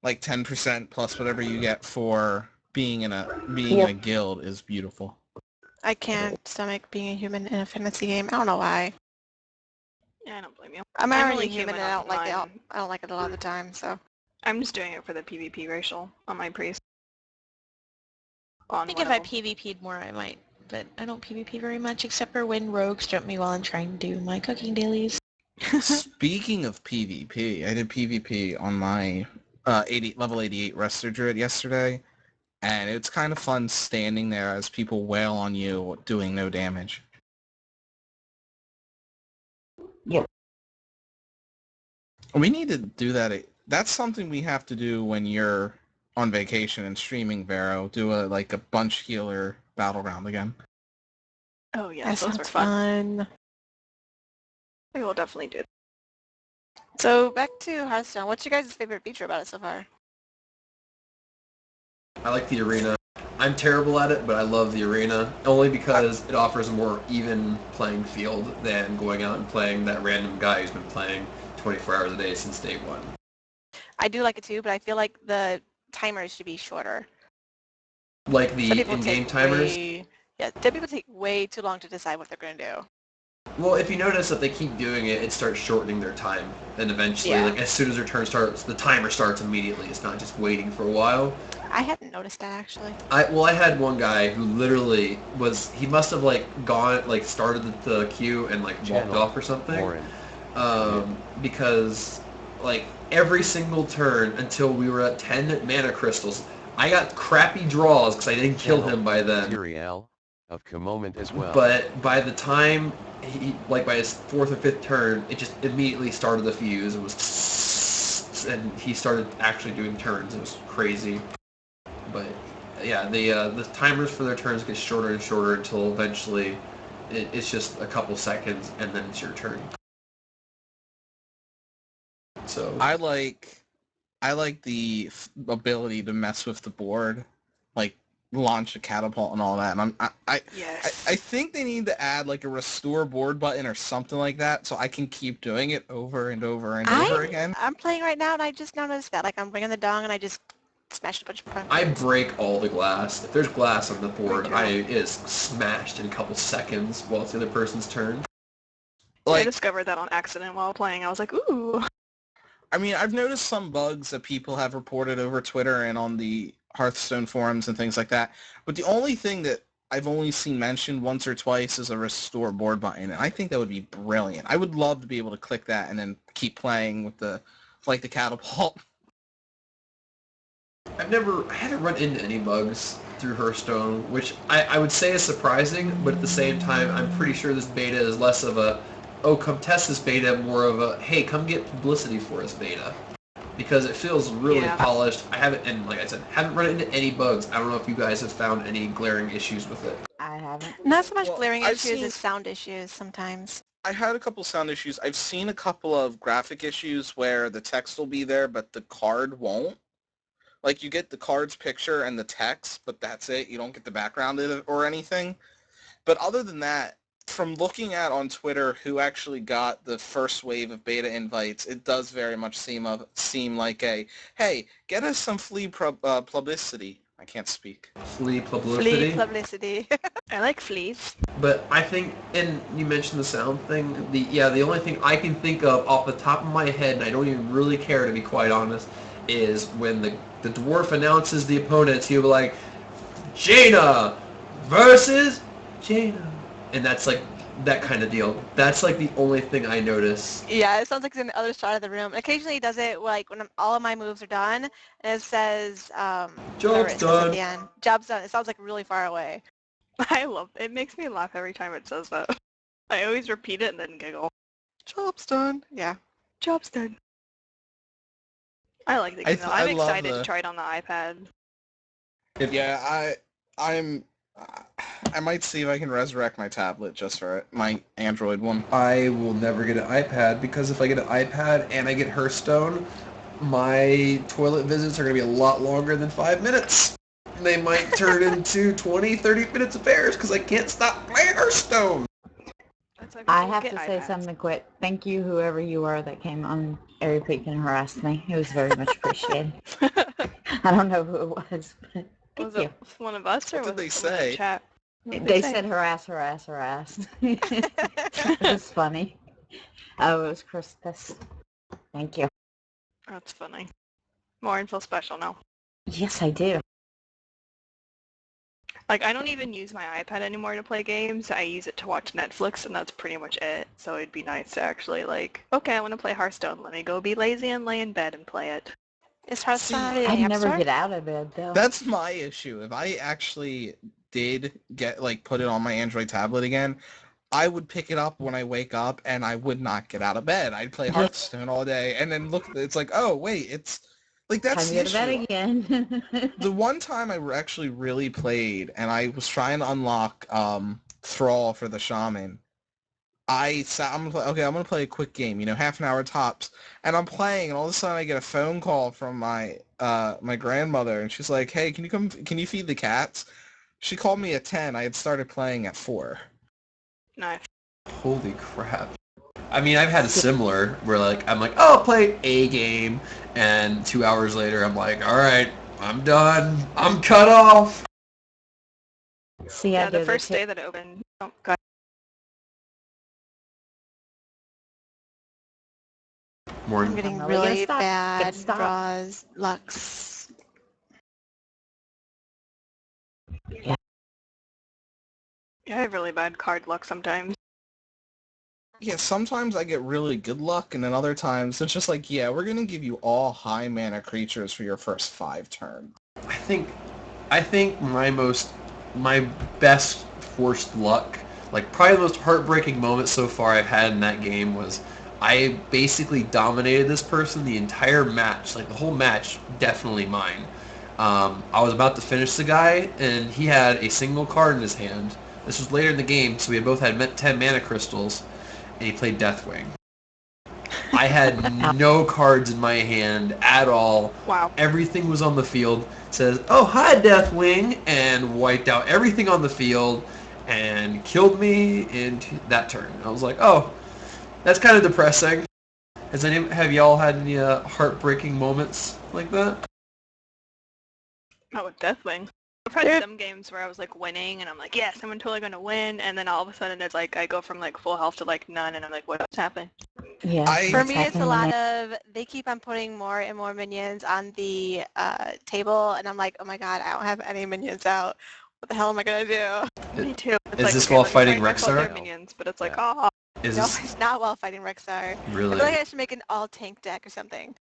like 10% plus whatever you get for being in a Yep. guild is beautiful. I can't stomach being a human in a fantasy game. I don't know why. Yeah, I don't blame you. I'm I'm already really human and human I on don't like it. mine. I don't like it a lot of the time. So I'm just doing it for the PvP racial on my priest. I On think one if of I them. PvP'd more, I might. But I don't PvP very much, except for when rogues jump me while I'm trying to do my cooking dailies. Speaking of PvP, I did PvP on my level 88 Resto Druid yesterday, and it's kind of fun standing there as people wail on you doing no damage. Yep. We need to do that. That's something we have to do when you're on vacation and streaming, Vero. Do a bunch healer battleground again. Oh yes, that those were sounds fun. fun. We will definitely do. So back to Hearthstone. What's your guys' favorite feature about it so far? I like the arena. I'm terrible at it, but I love the arena, only because it offers a more even playing field than going out and playing that random guy who's been playing 24 hours a day since day one. I do like it too, but I feel like the timers should be shorter. Like Some the people in-game take timers. some people take way too long to decide what they're going to do. Well, if you notice that they keep doing it, it starts shortening their time. And eventually, Yeah. like as soon as their turn starts, the timer starts immediately. It's not just waiting for a while. I hadn't noticed that actually. I had one guy who literally he must have started the queue and like walked off or something. Because like every single turn until we were at 10 mana crystals, I got crappy draws because I didn't kill him by then. Of moment as well. But by the time by his fourth or fifth turn, it just immediately started the fuse. It was, and he started actually doing turns. It was crazy. But yeah, the timers for their turns get shorter and shorter until eventually it's just a couple seconds and then it's your turn. So I like the ability to mess with the board, like launch a catapult and all that. And Yes. I think they need to add like a restore board button or something like that so I can keep doing it over and over and over again. I'm playing right now and I just noticed that. Like I'm bringing the dong and I just smashed a bunch of pumpkins. I break all the glass. If there's glass on the board, too. it is smashed in a couple seconds while it's the other person's turn. I Like, discovered that on accident while playing. I was like, ooh. I mean, I've noticed some bugs that people have reported over Twitter and on the Hearthstone forums and things like that. But the only thing that I've only seen mentioned once or twice is a restore board button, and I think that would be brilliant. I would love to be able to click that and then keep playing with the catapult. I haven't run into any bugs through Hearthstone, which I would say is surprising, but at the same time, I'm pretty sure this beta is less of a, oh, come test this beta, more of a, hey, come get publicity for us beta. Because it feels really polished. I haven't, and like I said, haven't run into any bugs. I don't know if you guys have found any glaring issues with it. I haven't. Not so much Well, glaring I've issues seen- as sound issues sometimes. I had a couple sound issues. I've seen a couple of graphic issues where the text will be there, but the card won't. Like, you get the card's picture and the text, but that's it. You don't get the background or anything. But other than that, from looking at on Twitter who actually got the first wave of beta invites, it does very much seem like a, hey, get us some flea publicity. I can't speak. Flea publicity. Flea publicity. I like fleas. But I think, and you mentioned the sound thing, the only thing I can think of off the top of my head, and I don't even really care to be quite honest, is when the dwarf announces the opponents, he'll be like, Jaina versus Jaina. And that's like that kind of deal. That's like the only thing I notice. Yeah, it sounds like it's in the other side of the room. Occasionally he does it like when all of my moves are done and it says, whatever it says done. at the end. Job's done. It sounds like really far away. I love it. It makes me laugh every time it says that. I always repeat it and then giggle. Job's done. Yeah. Job's done. I like the game though. I I'm love excited to try it on the iPad. Yeah, I might see if I can resurrect my tablet just for it, my Android one. I will never get an iPad because if I get an iPad and I get Hearthstone, my toilet visits are going to be a lot longer than 5 minutes. They might turn into 20, 30 minutes affairs because I can't stop playing Hearthstone. That's why I people have get to say iPads. something quick. Thank you, whoever you are that came on Airy Peak and harassed me. It was very much appreciated. I don't know who it was, but Was thank it you. one of us or What did was they it someone in the say? chat? What did They say? said harass. It was funny. Oh, it was Christmas. Thank you. That's funny. Lauren feels special now. Yes, I do. Like, I don't even use my iPad anymore to play games. I use it to watch Netflix, and that's pretty much it. So it'd be nice to actually, like, okay, I want to play Hearthstone. Let me go be lazy and lay in bed and play it. Is Hearthstone See, on the I'd App never Store? get out of bed, though. That's my issue. If I actually did get, like, put it on my Android tablet again, I would pick it up when I wake up, and I would not get out of bed. I'd play Hearthstone all day, and then look, it's like, oh, wait, it's, like, Time that's to the go to bed issue. again. The one time I actually really played, and I was trying to unlock Thrall for the Shaman, I'm gonna play a quick game, half an hour tops, and I'm playing, and all of a sudden I get a phone call from my grandmother, and she's like, "Hey, can you feed the cats?" She called me at 10. I had started playing at 4. Nice. Holy crap. I mean, I've had a similar where, like, I'm like, oh, I'll play a game, and 2 hours later, I'm like, all right, I'm done. I'm cut off. See, I Yeah, the do. first day that it opened. Oh, God. More I'm getting I'm really gonna really stop. bad Gotta stop. draws, lucks. Yeah, I have really bad card luck sometimes. Yeah, sometimes I get really good luck, and then other times it's just like, yeah, we're gonna give you all high mana creatures for your first 5 turns. I think my best forced luck, like probably the most heartbreaking moment so far I've had in that game was I basically dominated this person the entire match, like the whole match, definitely mine. I was about to finish the guy, and he had a single card in his hand. This was later in the game, so we both had 10 mana crystals, and he played Deathwing. I had no cards in my hand at all. Wow. Everything was on the field. Says, "Oh, hi, Deathwing," and wiped out everything on the field and killed me in that turn. I was like, "Oh, that's kind of depressing." Have y'all had any heartbreaking moments like that? Not with Deathwing. I've had some games where I was like winning and I'm like, yes, I'm totally gonna win, and then all of a sudden it's like I go from like full health to like none, and I'm like, what's happened? Yeah. I For that's me, it's a happened when lot of they keep on putting more and more minions on the table, and I'm like, oh my god, I don't have any minions out. What the hell am I gonna do? Me too. It's Is like, this okay, while let me fighting fight my full Rexar? their minions, but it's like, Yeah. oh, Is No, this it's not while fighting Rexar. I feel really? like I should make an all tank deck or something.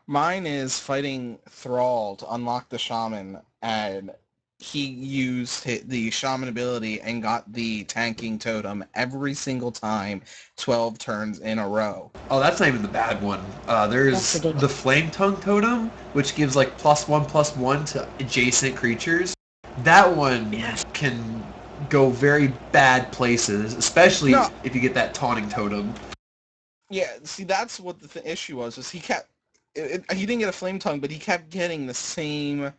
Mine is fighting Thrall to unlock the Shaman, and he used the Shaman ability and got the tanking totem every single time, 12 turns in a row. Oh, that's not even the bad one. That's There's ridiculous. the Flame Tongue Totem, which gives like +1/+1 to adjacent creatures. That one yes. can go very bad places, especially No. if you get that Taunting Totem. Yeah, see, that's what the issue was, is he kept... he didn't get a Flame Tongue, but he kept getting the same,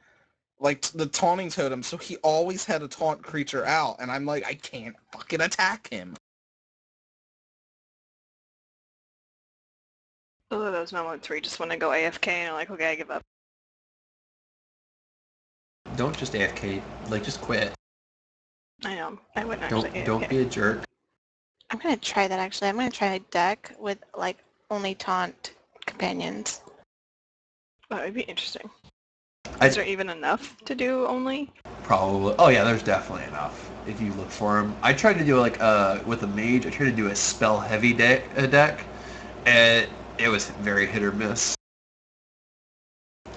like, the taunting totem, so he always had a taunt creature out, and I'm like, I can't fucking attack him. Those are those moments where you just want to go AFK and you're like, okay, I give up. Don't just AFK, like just quit. I know. I wouldn't actually AFK. Don't be a jerk. I'm gonna try that actually. I'm gonna try a deck with like only taunt companions. That would be interesting. I- Is there even enough to do only? Probably. Oh yeah, there's definitely enough if you look for them. I tried to do like with a mage. I tried to do a spell heavy deck, and it was very hit or miss.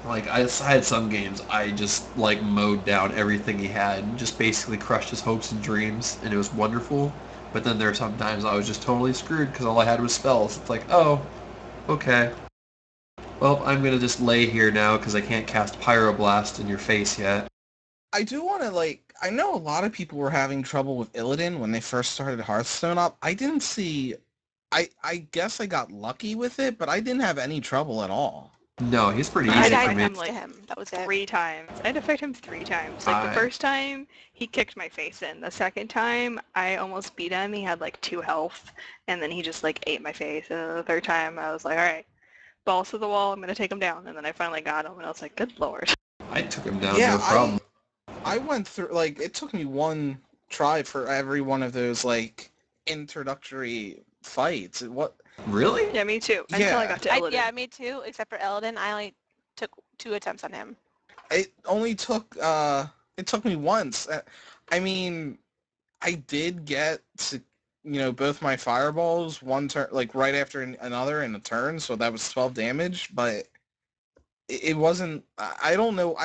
Like I had some games I just like mowed down everything he had and just basically crushed his hopes and dreams, and it was wonderful. But then there are some times I was just totally screwed because all I had was spells. It's like, oh, okay. Well, I'm gonna just lay here now because I can't cast Pyroblast in your face yet. I do want to, like, I know a lot of people were having trouble with Illidan when they first started Hearthstone up. I didn't see I guess I got lucky with it, but I didn't have any trouble at all. No, he's pretty I easy I for died me. him next to like him. That was it. 3 times. I had to fight him 3 times. Like the I first time, he kicked my face in. The second time, I almost beat him. He had like 2 health, and then he just like ate my face. And the third time, I was like, all right, balls to the wall. I'm gonna take him down. And then I finally got him, and I was like, good lord. I took him down, Yeah, no problem. I went through, like, it took me one try for every one of those, like, introductory fights. What? Really? Yeah, me too. Until I Yeah. got to Illidan. Yeah, me too, except for Eldon. I only took 2 attempts on him. It only took, it took me once. I mean, I did get to, both my fireballs one turn, like, right after another in a turn, so that was 12 damage, but it wasn't, I don't know,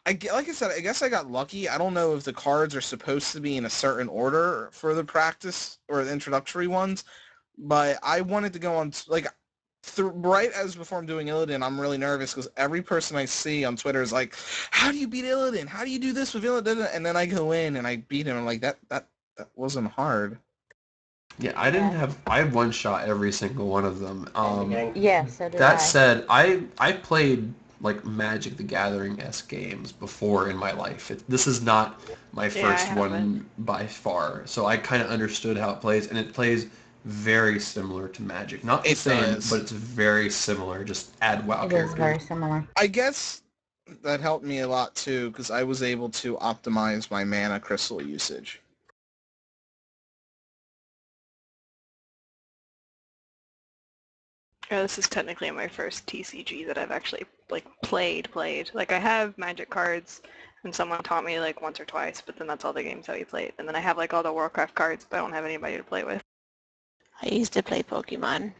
like I said, I guess I got lucky. I don't know if the cards are supposed to be in a certain order for the practice or the introductory ones, but I wanted to go on, like, right as before I'm doing Illidan, I'm really nervous because every person I see on Twitter is like, how do you beat Illidan? How do you do this with Illidan? And then I go in and I beat him. I'm like, that wasn't hard. Yeah, I one-shot every single one of them. Yeah, so did That I. said, I played like Magic the Gathering-esque games before in my life. This is not my Yeah, I first one haven't. by far, so I kind of understood how it plays, and it plays very similar to Magic. Not the It same, does. but it's very similar. Just add WoW It is characters. very similar. I guess that helped me a lot too because I was able to optimize my mana crystal usage. Yeah, this is technically my first TCG that I've actually like played. Like I have Magic cards, and someone taught me like once or twice, but then that's all the games that we played. And then I have like all the Warcraft cards, but I don't have anybody to play with. I used to play Pokemon.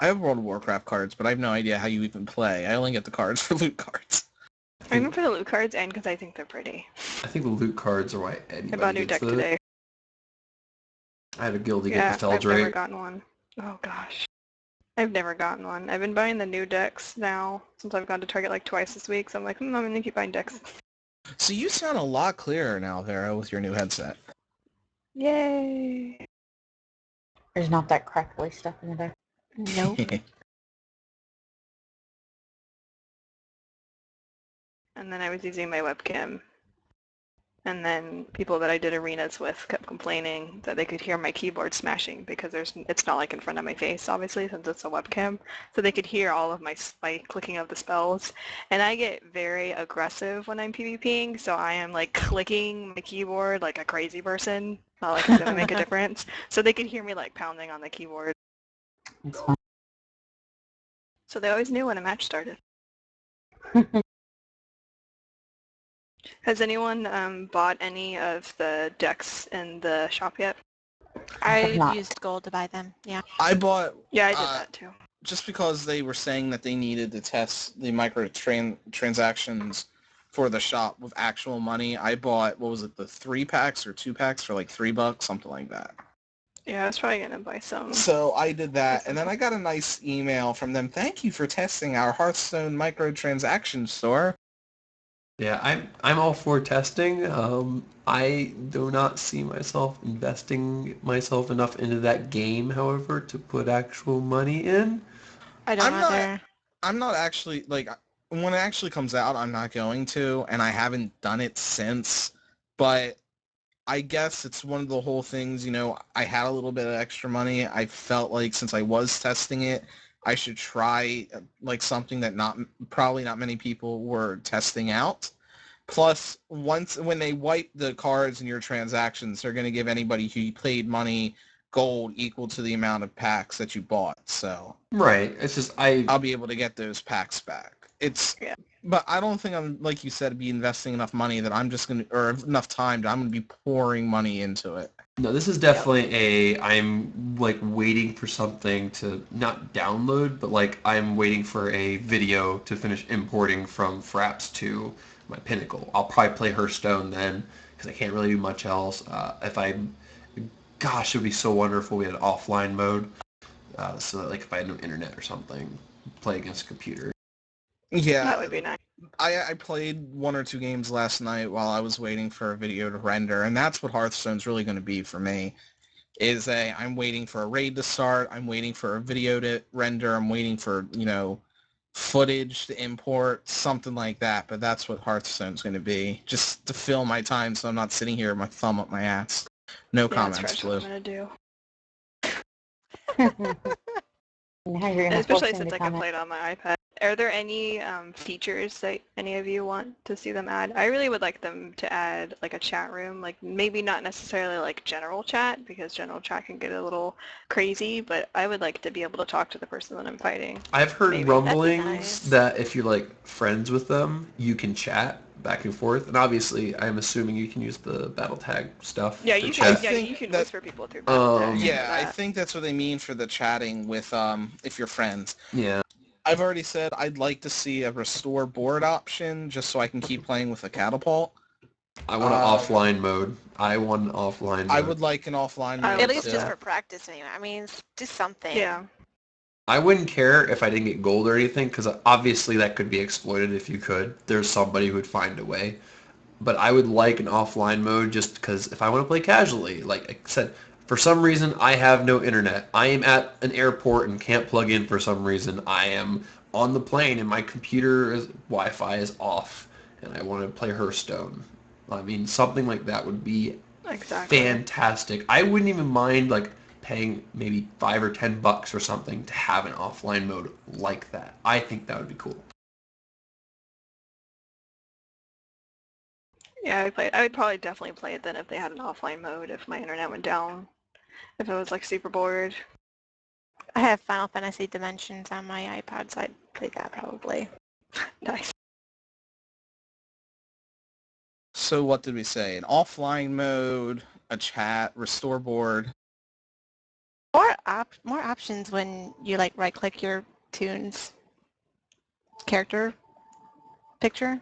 I have World of Warcraft cards, but I have no idea how you even play. I only get the cards for loot cards. I even for the loot cards and because I think they're pretty. I think the loot cards are why I bought a anybody new gets deck the. today. I had a guild to get Yeah, the I've never Feldrake. gotten one. Oh gosh. I've never gotten one. I've been buying the new decks now since I've gone to Target like twice this week, so I'm like, I'm gonna keep buying decks. So you sound a lot clearer now, Vera, with your new headset. Yay! There's not that crackly stuff in the deck. Nope. And then I was using my webcam. And then people that I did arenas with kept complaining that they could hear my keyboard smashing because it's not like in front of my face, obviously, since it's a webcam. So they could hear all of my clicking of the spells. And I get very aggressive when I'm PvPing, so I am like clicking my keyboard like a crazy person. Not like it's going to make a difference. So they could hear me like pounding on the keyboard. It's fine. So they always knew when a match started. Has anyone bought any of the decks in the shop yet? have not. I used gold to buy them. Yeah. I bought, Yeah, I did that too. just because they were saying that they needed to test the transactions for the shop with actual money, I bought, what was it, the 3-packs or 2-packs for like $3, something like that. Yeah, I was probably gonna buy some. So I did that, and then I got a nice email from them. Thank you for testing our Hearthstone microtransaction store. Yeah, I'm all for testing. I do not see myself investing myself enough into that game, however, to put actual money in. I don't I'm not- either. I'm not actually, like, when it actually comes out, I'm not going to, and I haven't done it since, but I guess it's one of the whole things, I had a little bit of extra money. I felt like since I was testing it, I should try like something that probably not many people were testing out. Plus, when they wipe the cards in your transactions, they're going to give anybody who played money gold equal to the amount of packs that you bought. So Right. It's just I'll be able to get those packs back. Yeah. But I don't think I'm, like you said, be investing enough money that I'm just going to, or enough time that I'm going to be pouring money into it. No, this is definitely I'm like waiting for something to not download, but like I'm waiting for a video to finish importing from Fraps to my Pinnacle. I'll probably play Hearthstone then because I can't really do much else. Gosh, it would be so wonderful we had offline mode, so that like if I had no internet or something, play against a computer. Yeah, That would be nice. I played 1 or 2 games last night while I was waiting for a video to render, and that's what Hearthstone's really going to be for me. is I'm waiting for a raid to start, I'm waiting for a video to render, I'm waiting for, footage to import, something like that. But that's what Hearthstone's going to be, just to fill my time so I'm not sitting here with my thumb up my ass. No Yeah, that's comments, pretty much Blue. what I'm gonna do. Now you're gonna force Especially him since to I can comment. play it on my iPad. Are there any features that any of you want to see them add? I really would like them to add like a chat room, like maybe not necessarily like general chat because general chat can get a little crazy, but I would like to be able to talk to the person that I'm fighting. I've heard Maybe. rumblings nice. that if you're like friends with them, you can chat back and forth. And obviously, I'm assuming you can use the battle tag stuff Yeah, to you chat. can. Yeah, think you can that- whisper people through battle tag. I know Yeah, I that. think that's what they mean for the chatting with if you're friends. Yeah. I've already said I'd like to see a restore board option just so I can keep playing with a catapult. I want an offline mode. I want an offline mode. I would like an offline I mode At would least too. just for practice anyway. I mean, do something. Yeah. I wouldn't care if I didn't get gold or anything, because obviously that could be exploited if you could. There's somebody who would find a way. But I would like an offline mode just because if I want to play casually, like I said, for some reason I have no internet. I am at an airport and can't plug in for some reason. I am on the plane and my computer's Wi-Fi is off and I want to play Hearthstone. I mean, something like that would be Exactly. fantastic. I wouldn't even mind like paying maybe $5 or $10 or something to have an offline mode like that. I think that would be cool. Yeah, I would probably definitely play it then if they had an offline mode if my internet went down. If I was like super bored. I have Final Fantasy Dimensions on my iPad, so I'd play that probably. Nice. So what did we say? An offline mode, a chat, restore board. More options when you like right click your tune's character picture.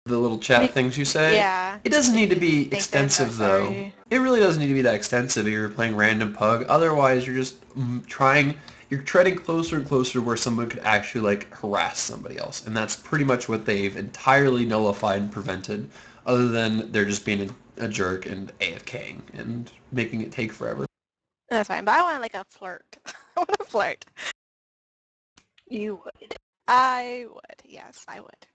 The little chat things you say. Yeah. It doesn't If need to you be think they're extensive though. necessary. It really doesn't need to be that extensive if you're playing random pug. Otherwise, you're just you're treading closer and closer to where someone could actually like harass somebody else. And that's pretty much what they've entirely nullified and prevented, other than they're just being a jerk and AFKing and making it take forever. That's fine, but I want like a flirt. I want a flirt. You would. I would. Yes, I would.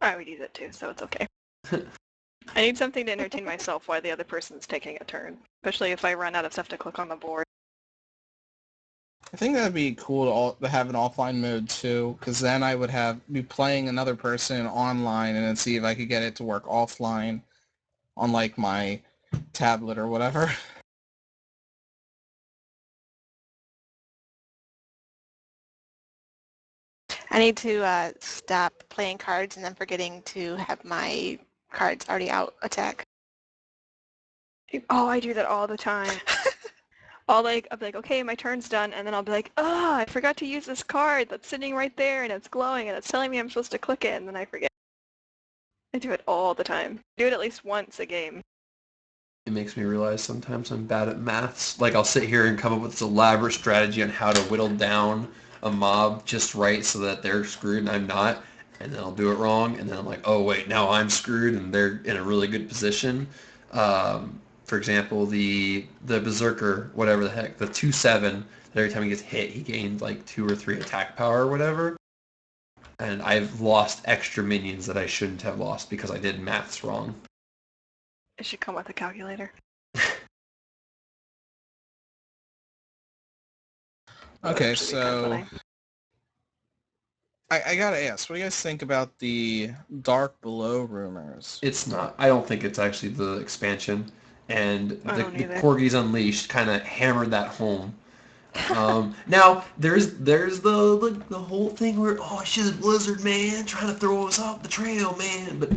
I would use it too, so it's okay. I need something to entertain myself while the other person's taking a turn, especially if I run out of stuff to click on the board. I think that'd be cool to have an offline mode too, because then I would be playing another person online and then see if I could get it to work offline on like my tablet or whatever. I need to stop playing cards and then forgetting to have my cards already out attack. Oh, I do that all the time. I'll be like, okay, my turn's done, and then I'll be like, oh, I forgot to use this card that's sitting right there, and it's glowing, and it's telling me I'm supposed to click it, and then I forget. I do it all the time. I do it at least once a game. It makes me realize sometimes I'm bad at maths. Like I'll sit here and come up with this elaborate strategy on how to whittle down a mob just right so that they're screwed and I'm not. And then I'll do it wrong. And then I'm like, oh wait, now I'm screwed and they're in a really good position. For example, the Berserker, whatever the heck, the 2/7, that every time he gets hit, he gains like 2 or 3 attack power or whatever. And I've lost extra minions that I shouldn't have lost because I did maths wrong. It should come with a calculator. Okay, Actually, so funny. I gotta ask, what do you guys think about the Dark Below rumors? It's not. I don't think it's actually the expansion. And I the don't either. Corgis Unleashed kind of hammered that home. Now there's the whole thing where it's just Blizzard, man, trying to throw us off the trail, man. But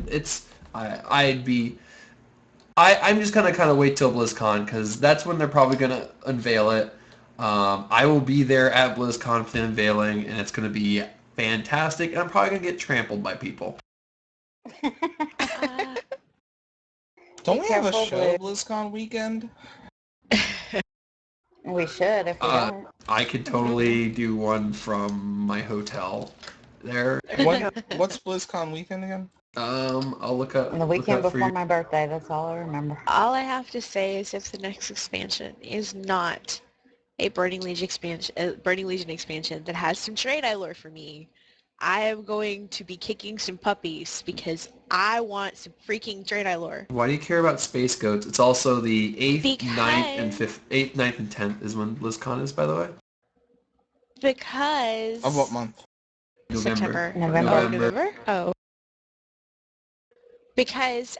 I'm just gonna kind of wait till BlizzCon because that's when they're probably gonna unveil it. I will be there at BlizzCon for the unveiling, and it's gonna be fantastic. And I'm probably gonna get trampled by people. Don't we have a careful, show Blue. BlizzCon weekend? We should if we don't. I could totally do one from my hotel there. What's BlizzCon weekend again? I'll look up On the weekend for before you. my birthday, that's all I remember. All I have to say is if the next expansion is not a Burning Legion expansion that has some trade eye lore for me, I am going to be kicking some puppies because I want some freaking trade eye lore. Why do you care about Space Goats? It's also the 8th, ninth, and Because 5th. 8th, ninth, and 10th is when BlizzCon is, by the way. Of what because month? November. September. November. Oh, November? Oh. Because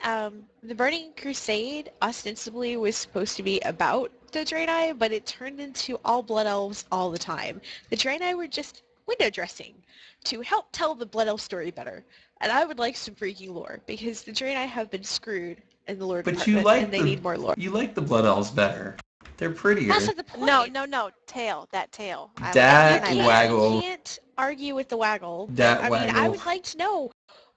the Burning Crusade ostensibly was supposed to be about the Draenei, but it turned into all Blood Elves all the time. The Draenei were just window dressing to help tell the Blood Elf story better. And I would like some freaking lore, because the Draenei have been screwed in the lore But you department, and they need more lore. like the Blood Elves better. They're prettier. That's not the point. No, tail. That tail. I like And Dat Draenei better. waggle. you can't argue with the waggle, but Dat I mean, I waggle. would like to know,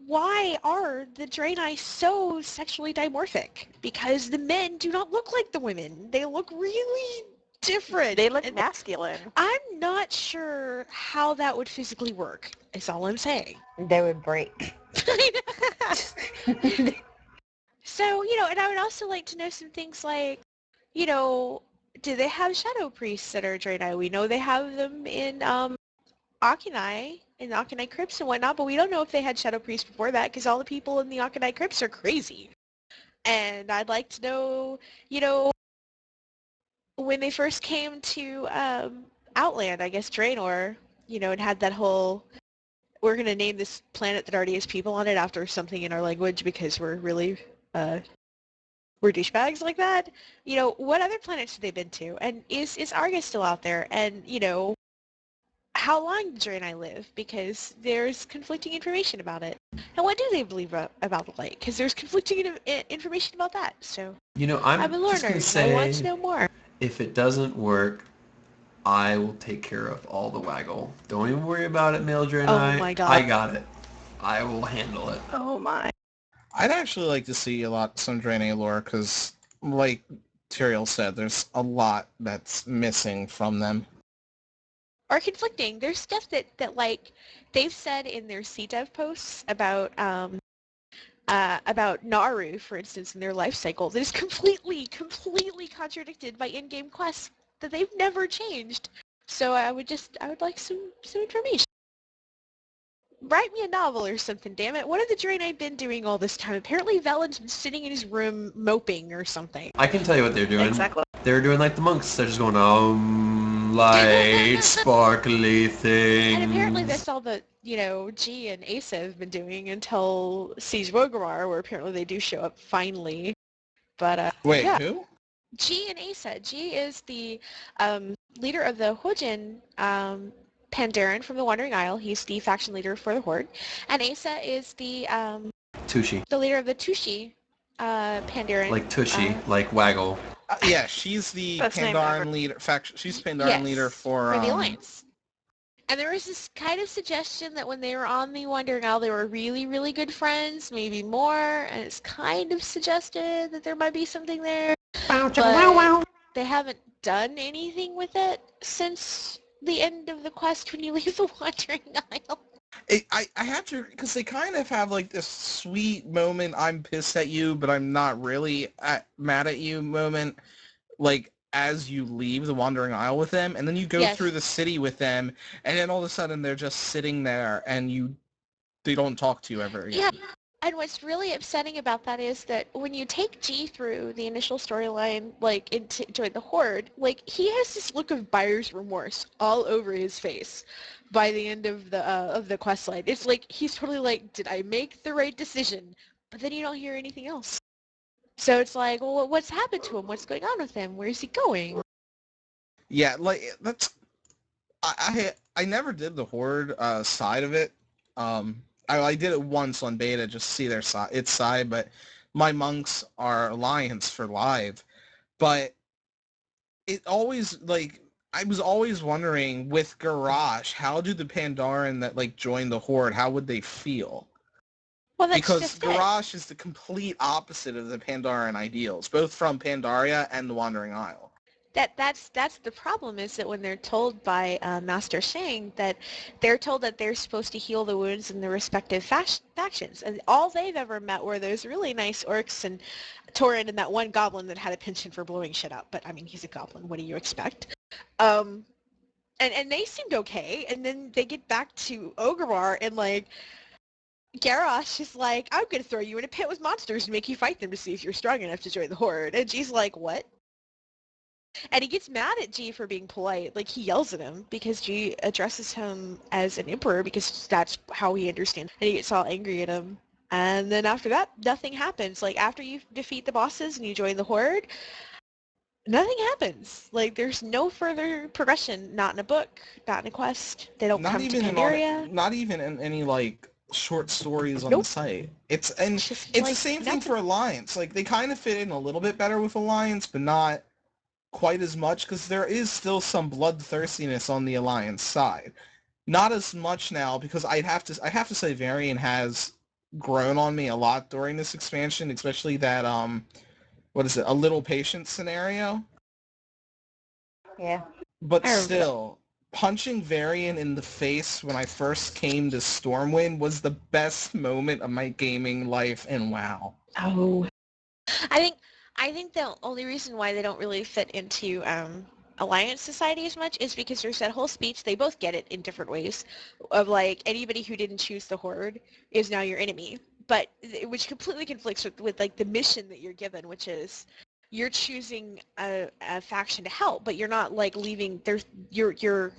why are the Draenei so sexually dimorphic? Because the men do not look like the women. They look really different. They look and masculine. I'm not sure how that would physically work, is all I'm saying. They would break. So, and I would also like to know some things like, do they have shadow priests that are Draenei? We know they have them in Akanai, in the Akanai crypts and whatnot, but we don't know if they had shadow priests before that because all the people in the Akanai crypts are crazy. And I'd like to know, when they first came to Outland, I guess Draenor, and had that whole, we're going to name this planet that already has people on it after something in our language because we're really, we're douchebags like that. What other planets have they been to? And is Argus still out there? And, how long do Draenei live? Because there's conflicting information about it. And what do they believe about the light? Because there's conflicting information about that. So I'm a lore just gonna nerd, and I want say, to know more. if it doesn't work, I will take care of all the waggle. Don't even worry about it, Male Draenei. Oh my god. I got it. I will handle it. Oh my. I'd actually like to see some Draenei lore because, like Tyrael said, there's a lot that's missing from them. Or conflicting. There's stuff that like they've said in their CDev posts about Naru, for instance, in their life cycle that is completely contradicted by in-game quests that they've never changed. So I would like some information. Write me a novel or something, damn it. What have the Draenei been doing all this time? Apparently Valen's been sitting in his room moping or something. I can tell you what they're doing. Exactly. They're doing like the monks. They're just going, light, sparkly things. And apparently that's all that, G and Asa have been doing until Siege Rogramar, where apparently they do show up finally. But, Wait, yeah. who? G and Asa. G is the leader of the Hojin Pandaren from the Wandering Isle. He's the faction leader for the Horde. And Asa is the Tushy. the leader of the Tushi Pandaren. Like Tushy, like Waggle. Yeah, she's the Best name ever. Pandaren leader. She's Pandaren leader for the Alliance. And there was this kind of suggestion that when they were on the Wandering Isle, they were really, really good friends, maybe more. And it's kind of suggested that there might be something there. But they haven't done anything with it since the end of the quest when you leave the Wandering Isle. I have to, because they kind of have like this sweet moment, I'm pissed at you, but I'm not really mad at you moment, like as you leave the Wandering Isle with them, and then you go through the city with them, and then all of a sudden they're just sitting there, and they don't talk to you ever again. Yeah. And what's really upsetting about that is that when you take G through the initial storyline, like into join the Horde, like he has this look of buyer's remorse all over his face by the end of the quest line. It's like he's totally like, did I make the right decision? But then you don't hear anything else. So it's like, well, what's happened to him? What's going on with him? Where's he going? Yeah, like that's I never did the Horde side of it. I did it once on beta just to see its side, but my monks are Alliance for live. But it always, like, I was always wondering with Garrosh, how do the Pandaren that, like, join the Horde, how would they feel? Well, that's Because just Garrosh is the complete opposite of the Pandaren ideals, both from Pandaria and the Wandering Isle. that's the problem is that when they're told by Master Shang that they're told that they're supposed to heal the wounds in the respective factions, and all they've ever met were those really nice orcs and Tauren and that one goblin that had a penchant for blowing shit up. But I mean, he's a goblin. What do you expect? And they seemed okay, and then they get back to Orgrimmar, and like Garrosh is like, I'm gonna throw you in a pit with monsters and make you fight them to see if you're strong enough to join the Horde. And G's like, what? And he gets mad at G for being polite. Like, he yells at him because G addresses him as an emperor because that's how he understands. And he gets all angry at him. And then after that, nothing happens. Like, after you defeat the bosses and you join the Horde, nothing happens. Like, there's no further progression. Not in a book, not in a quest. They don't Not come to even Pandaria. not even in any like short stories on Nope. the site. It's just, the like, same thing nothing. for Alliance. Like they kind of fit in a little bit better with Alliance, but not quite as much because there is still some bloodthirstiness on the Alliance side. Not as much now because I have to say Varian has grown on me a lot during this expansion, especially that what is it, a little patience scenario. Yeah. But I remember that. still, punching Varian in the face when I first came to Stormwind was the best moment of my gaming life, and wow. Oh. I think the only reason why they don't really fit into Alliance Society as much is because there's that whole speech, they both get it in different ways, of like, anybody who didn't choose the Horde is now your enemy. But, which completely conflicts with like the mission that you're given, which is you're choosing a faction to help, but you're not like leaving, you're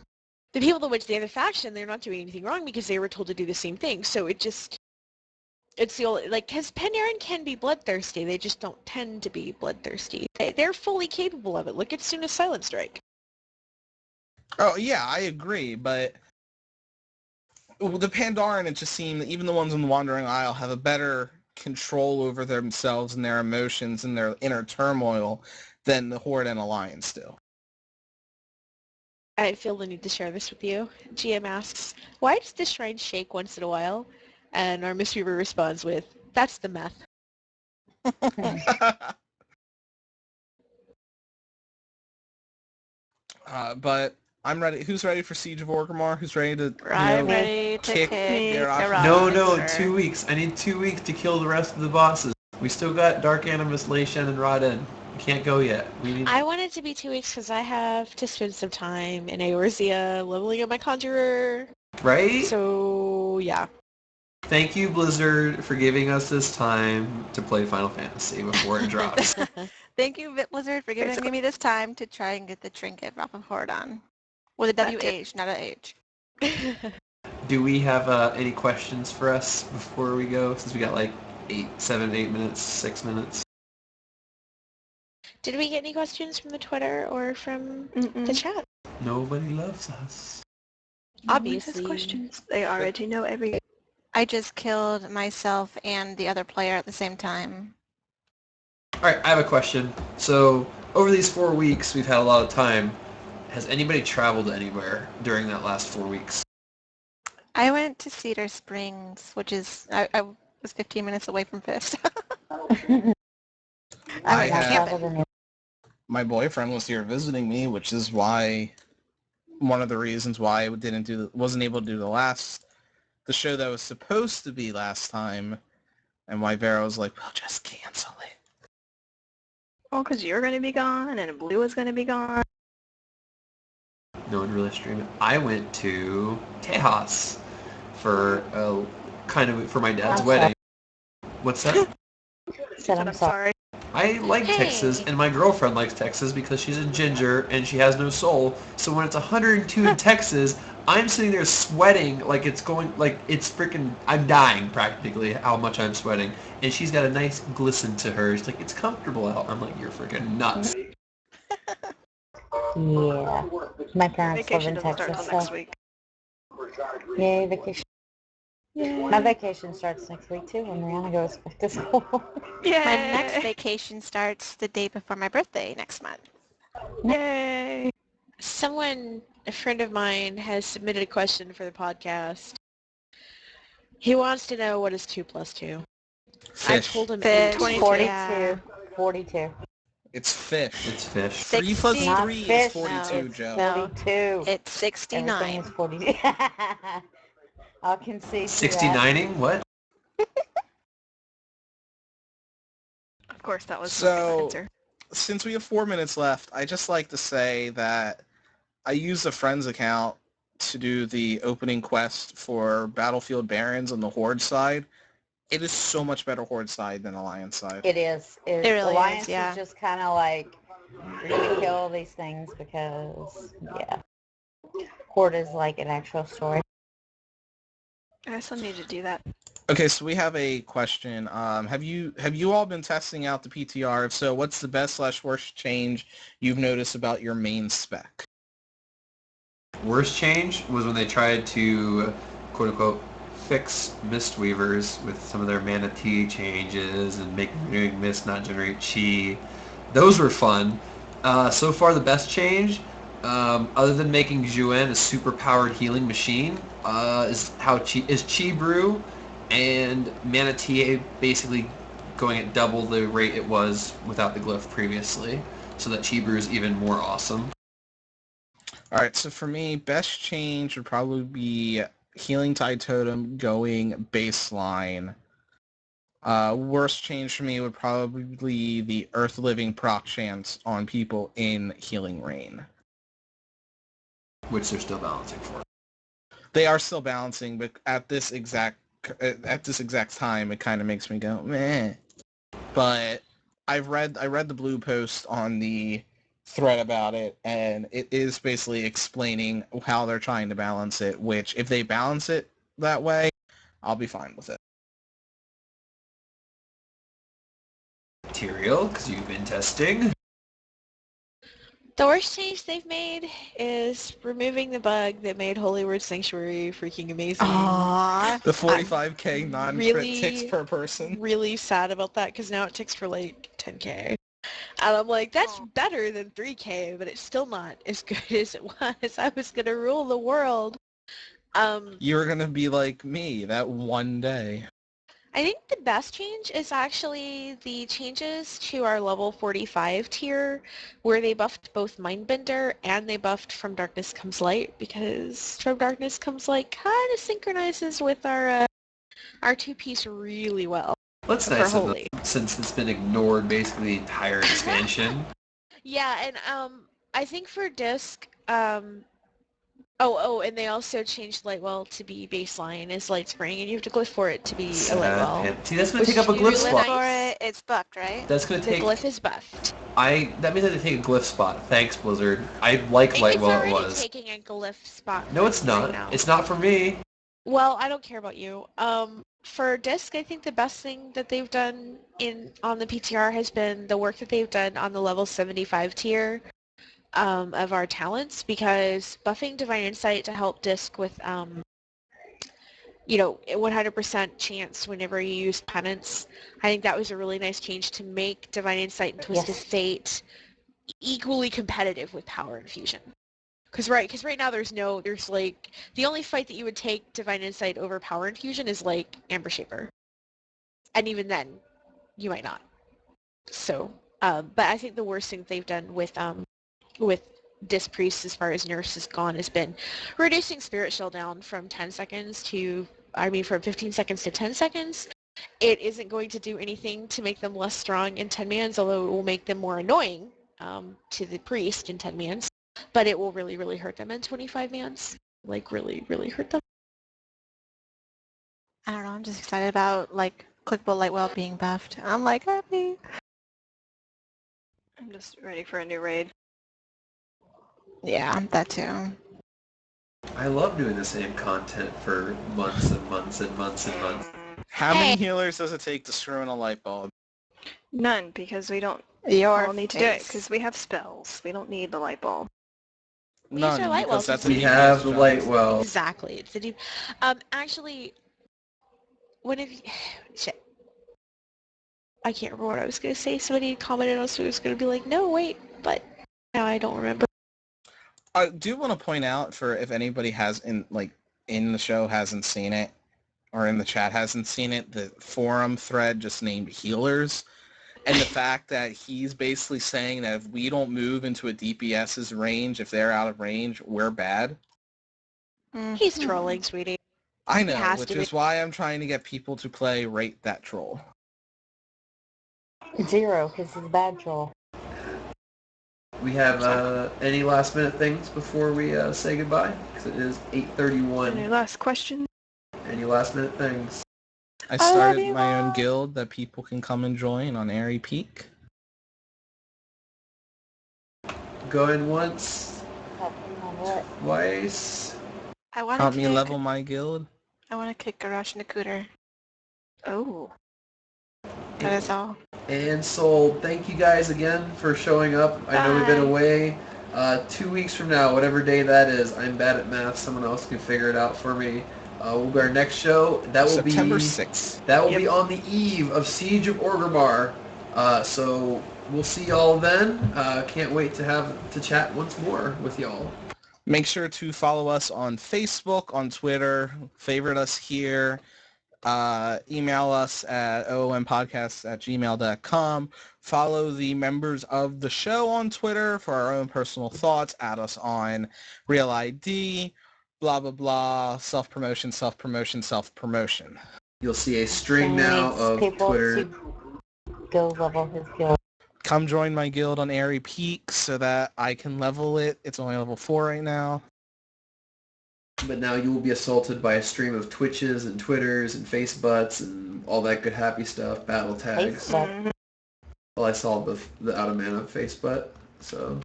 the people that went to the other faction, they're not doing anything wrong because they were told to do the same thing. So it's the only, like, because Pandaren can be bloodthirsty, they just don't tend to be bloodthirsty. They're fully capable of it. Look at Suna's Silent Strike. Oh yeah, I agree, but the Pandaren, it just seemed that even the ones in the Wandering Isle have a better control over themselves and their emotions and their inner turmoil than the Horde and Alliance do. I feel the need to share this with you. GM asks, why does the shrine shake once in a while? And our Mistweaver responds with, that's the meth. But I'm ready. Who's ready for Siege of Orgrimmar? Who's ready to I'm ready to kick kick Garrosh's Garrosh's No, ass. 2 weeks. I need 2 weeks to kill the rest of the bosses. We still got Dark Animus, Leishan, and Rodin. We can't go yet. We need... I want it to be 2 weeks because I have to spend some time in Eorzea leveling up my Conjurer. Right? So, yeah. Thank you, Blizzard, for giving us this time to play Final Fantasy before it drops. Thank you, Blizzard, for giving me this time to try and get the trinket off of Hordon. With a WH, not a H. Do we have any questions for us before we go? Since we got like 7, 8 minutes, 6 minutes. Did we get any questions from the Twitter or from the chat? Nobody loves us. Obviously. Questions. They already know everything. I just killed myself and the other player at the same time. Alright, I have a question. So, over these 4 weeks, we've had a lot of time. Has anybody traveled anywhere during that last 4 weeks? I went to Cedar Springs, which is, I was 15 minutes away from Fist. I went have- camping. My boyfriend was here visiting me, which is why one of the reasons why I wasn't able to do the show that was supposed to be last time, and why Vera was like, "Well, just cancel it." Well, because you're going to be gone and Blue is going to be gone. No one really streamed it. I went to Tejas for for my dad's I'm wedding. What's that? Said I'm sorry. I like Hey. Texas, and my girlfriend likes Texas because she's a ginger and she has no soul. So when it's 102 in Texas, I'm sitting there sweating like it's freaking, I'm dying practically how much I'm sweating. And she's got a nice glisten to her. She's like, it's comfortable out. I'm like, you're freaking nuts. Yeah. My parents live Vacation in doesn't start Texas, till next so week. yay, vacation. My vacation starts next week too when Rihanna goes back to school. Yay! My next vacation starts the day before my birthday next month. Yay! A friend of mine, has submitted a question for the podcast. He wants to know what is 2 plus 2. I Fish. told him Fish. 8. 22. 42. Yeah. 42. It's fish. It's fish. 3 plus 60 Not 3 is fish. 42, It's Joe. No. 42. It's Everything 69. is 42. I'll concede to that. 69ing? What? Of course, that was not the So, answer. since we have 4 minutes left, I just like to say that I used a friend's account to do the opening quest for Battlefield Barons on the Horde side. It is so much better Horde side than Alliance side. It is. It really Alliance is, yeah. is just kind of like, you're going to kill these things because, yeah. Horde is like an actual story. I still need to do that. Okay, so we have a question. Have you all been testing out the PTR? If so, what's the best/worst change you've noticed about your main spec? Worst change was when they tried to, quote-unquote, fix Mistweavers with some of their Mana Tea changes and make renewing mist not generate chi. Those were fun. So far, the best change, other than making Juen a super-powered healing machine, is Chi Brew and Mana Tea basically going at double the rate it was without the glyph previously, so that Chi Brew is even more awesome. All right, so for me, best change would probably be Healing Tide Totem going baseline. Worst change for me would probably be the Earth Living proc chance on people in Healing Rain. Which they're still balancing for. They are still balancing, but at this exact time, it kind of makes me go meh. But I read the blue post on the thread about it, and it is basically explaining how they're trying to balance it. Which, if they balance it that way, I'll be fine with it. Material, because you've been testing. The worst change they've made is removing the bug that made Holy Word Sanctuary freaking amazing. Aww. The 45k non-crit ticks per person. Really sad about that because now it ticks for like 10k. And I'm like, that's Oh. better than 3k, but it's still not as good as it was. I was gonna rule the world. You're gonna be like me that one day. I think the best change is actually the changes to our level 45 tier where they buffed both Mindbender and they buffed From Darkness Comes Light, because From Darkness Comes Light kind of synchronizes with our two-piece really well. That's For nice of them, Holy. since it's been ignored basically the entire expansion. Yeah, and I think for Disc, and they also changed Lightwell to be baseline as Light Spring, and you have to glyph for it to be a Lightwell. See, that's going Which to take up a is glyph really spot. nice. For it, it's buffed, right? That's going to The take... glyph is buffed. That means I have to take a glyph spot. Thanks, Blizzard. I like It's Lightwell already it was. taking a glyph spot. No, it's not. Right now. It's not for me. Well, I don't care about you. For Disc, I think the best thing that they've done on the PTR has been the work that they've done on the level 75 tier of our talents, because buffing Divine Insight to help Disc with 100% chance whenever you use Penance, I think that was a really nice change to make Divine Insight and Twisted Yes. Fate equally competitive with Power Infusion. Because right now there's like, the only fight that you would take Divine Insight over Power Infusion is like Amber Shaper. And even then, you might not. So, but I think the worst thing they've done with Disc Priest as far as Nurse is gone has been reducing Spirit Shell down from 10 seconds from 15 seconds to 10 seconds. It isn't going to do anything to make them less strong in 10 mans, although it will make them more annoying to the Priest in 10 mans. But it will really, really hurt them in 25 mans. Like, really, really hurt them. I don't know, I'm just excited about, like, Clickable Lightwell being buffed. I'm, like, happy. I'm just ready for a new raid. Yeah, that too. I love doing the same content for months and months and months and months. How many healers does it take to screw in a light bulb? None, because we don't Your all need to do it, face. because we have spells. We don't need the light bulb. We use None, our light because wells that's to a We do have the defense light job. well. Exactly. It's the deep. Actually, shit. I can't remember what I was going to say. Somebody commented on so I was going to be like, no, wait, but now I don't remember. I do want to point out, for if anybody has in the show hasn't seen it, or in the chat hasn't seen it, the forum thread just named healers And the fact that he's basically saying that if we don't move into a DPS's range, if they're out of range, we're bad. He's trolling, sweetie. I He know, has which to be. is why I'm trying to get people to play Rate That Troll. 0, because he's a bad troll. We have any last minute things before we say goodbye? Because it is Any 8:31. last question? Any last minute things? I love started you my own all. guild that people can come and join on Airy Peak. Going once, Helping on what? twice. I want Help to me kick. level my guild. I want to kick Garage Nakuter. Oh. That is all. And sold. Thank you guys again for showing up. I know we've been Bye. away. 2 weeks from now, whatever day that is, I'm bad at math. Someone else can figure it out for me. We'll be our next show. That will September be 6th. that will Yep. be on the eve of Siege of Orgrimmar. So we'll see y'all then. Can't wait to chat once more with y'all. Make sure to follow us on Facebook, on Twitter, favorite us here, email us at oompodcast@gmail.com. Follow the members of the show on Twitter for our own personal thoughts. Add us on Real ID, blah, blah, blah, self-promotion, self-promotion, self-promotion. You'll see a string Shane now needs of people Twitter. to go level his guild. Come join my guild on Airy Peak so that I can level it. It's only level 4 right now. But now you will be assaulted by a stream of Twitches and Twitters and Facebooks and all that good happy stuff, battle tags. Facebook. Well, I saw the out of mana Facebook, so.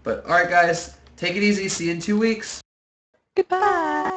But alright guys, take it easy. See you in 2 weeks. Goodbye.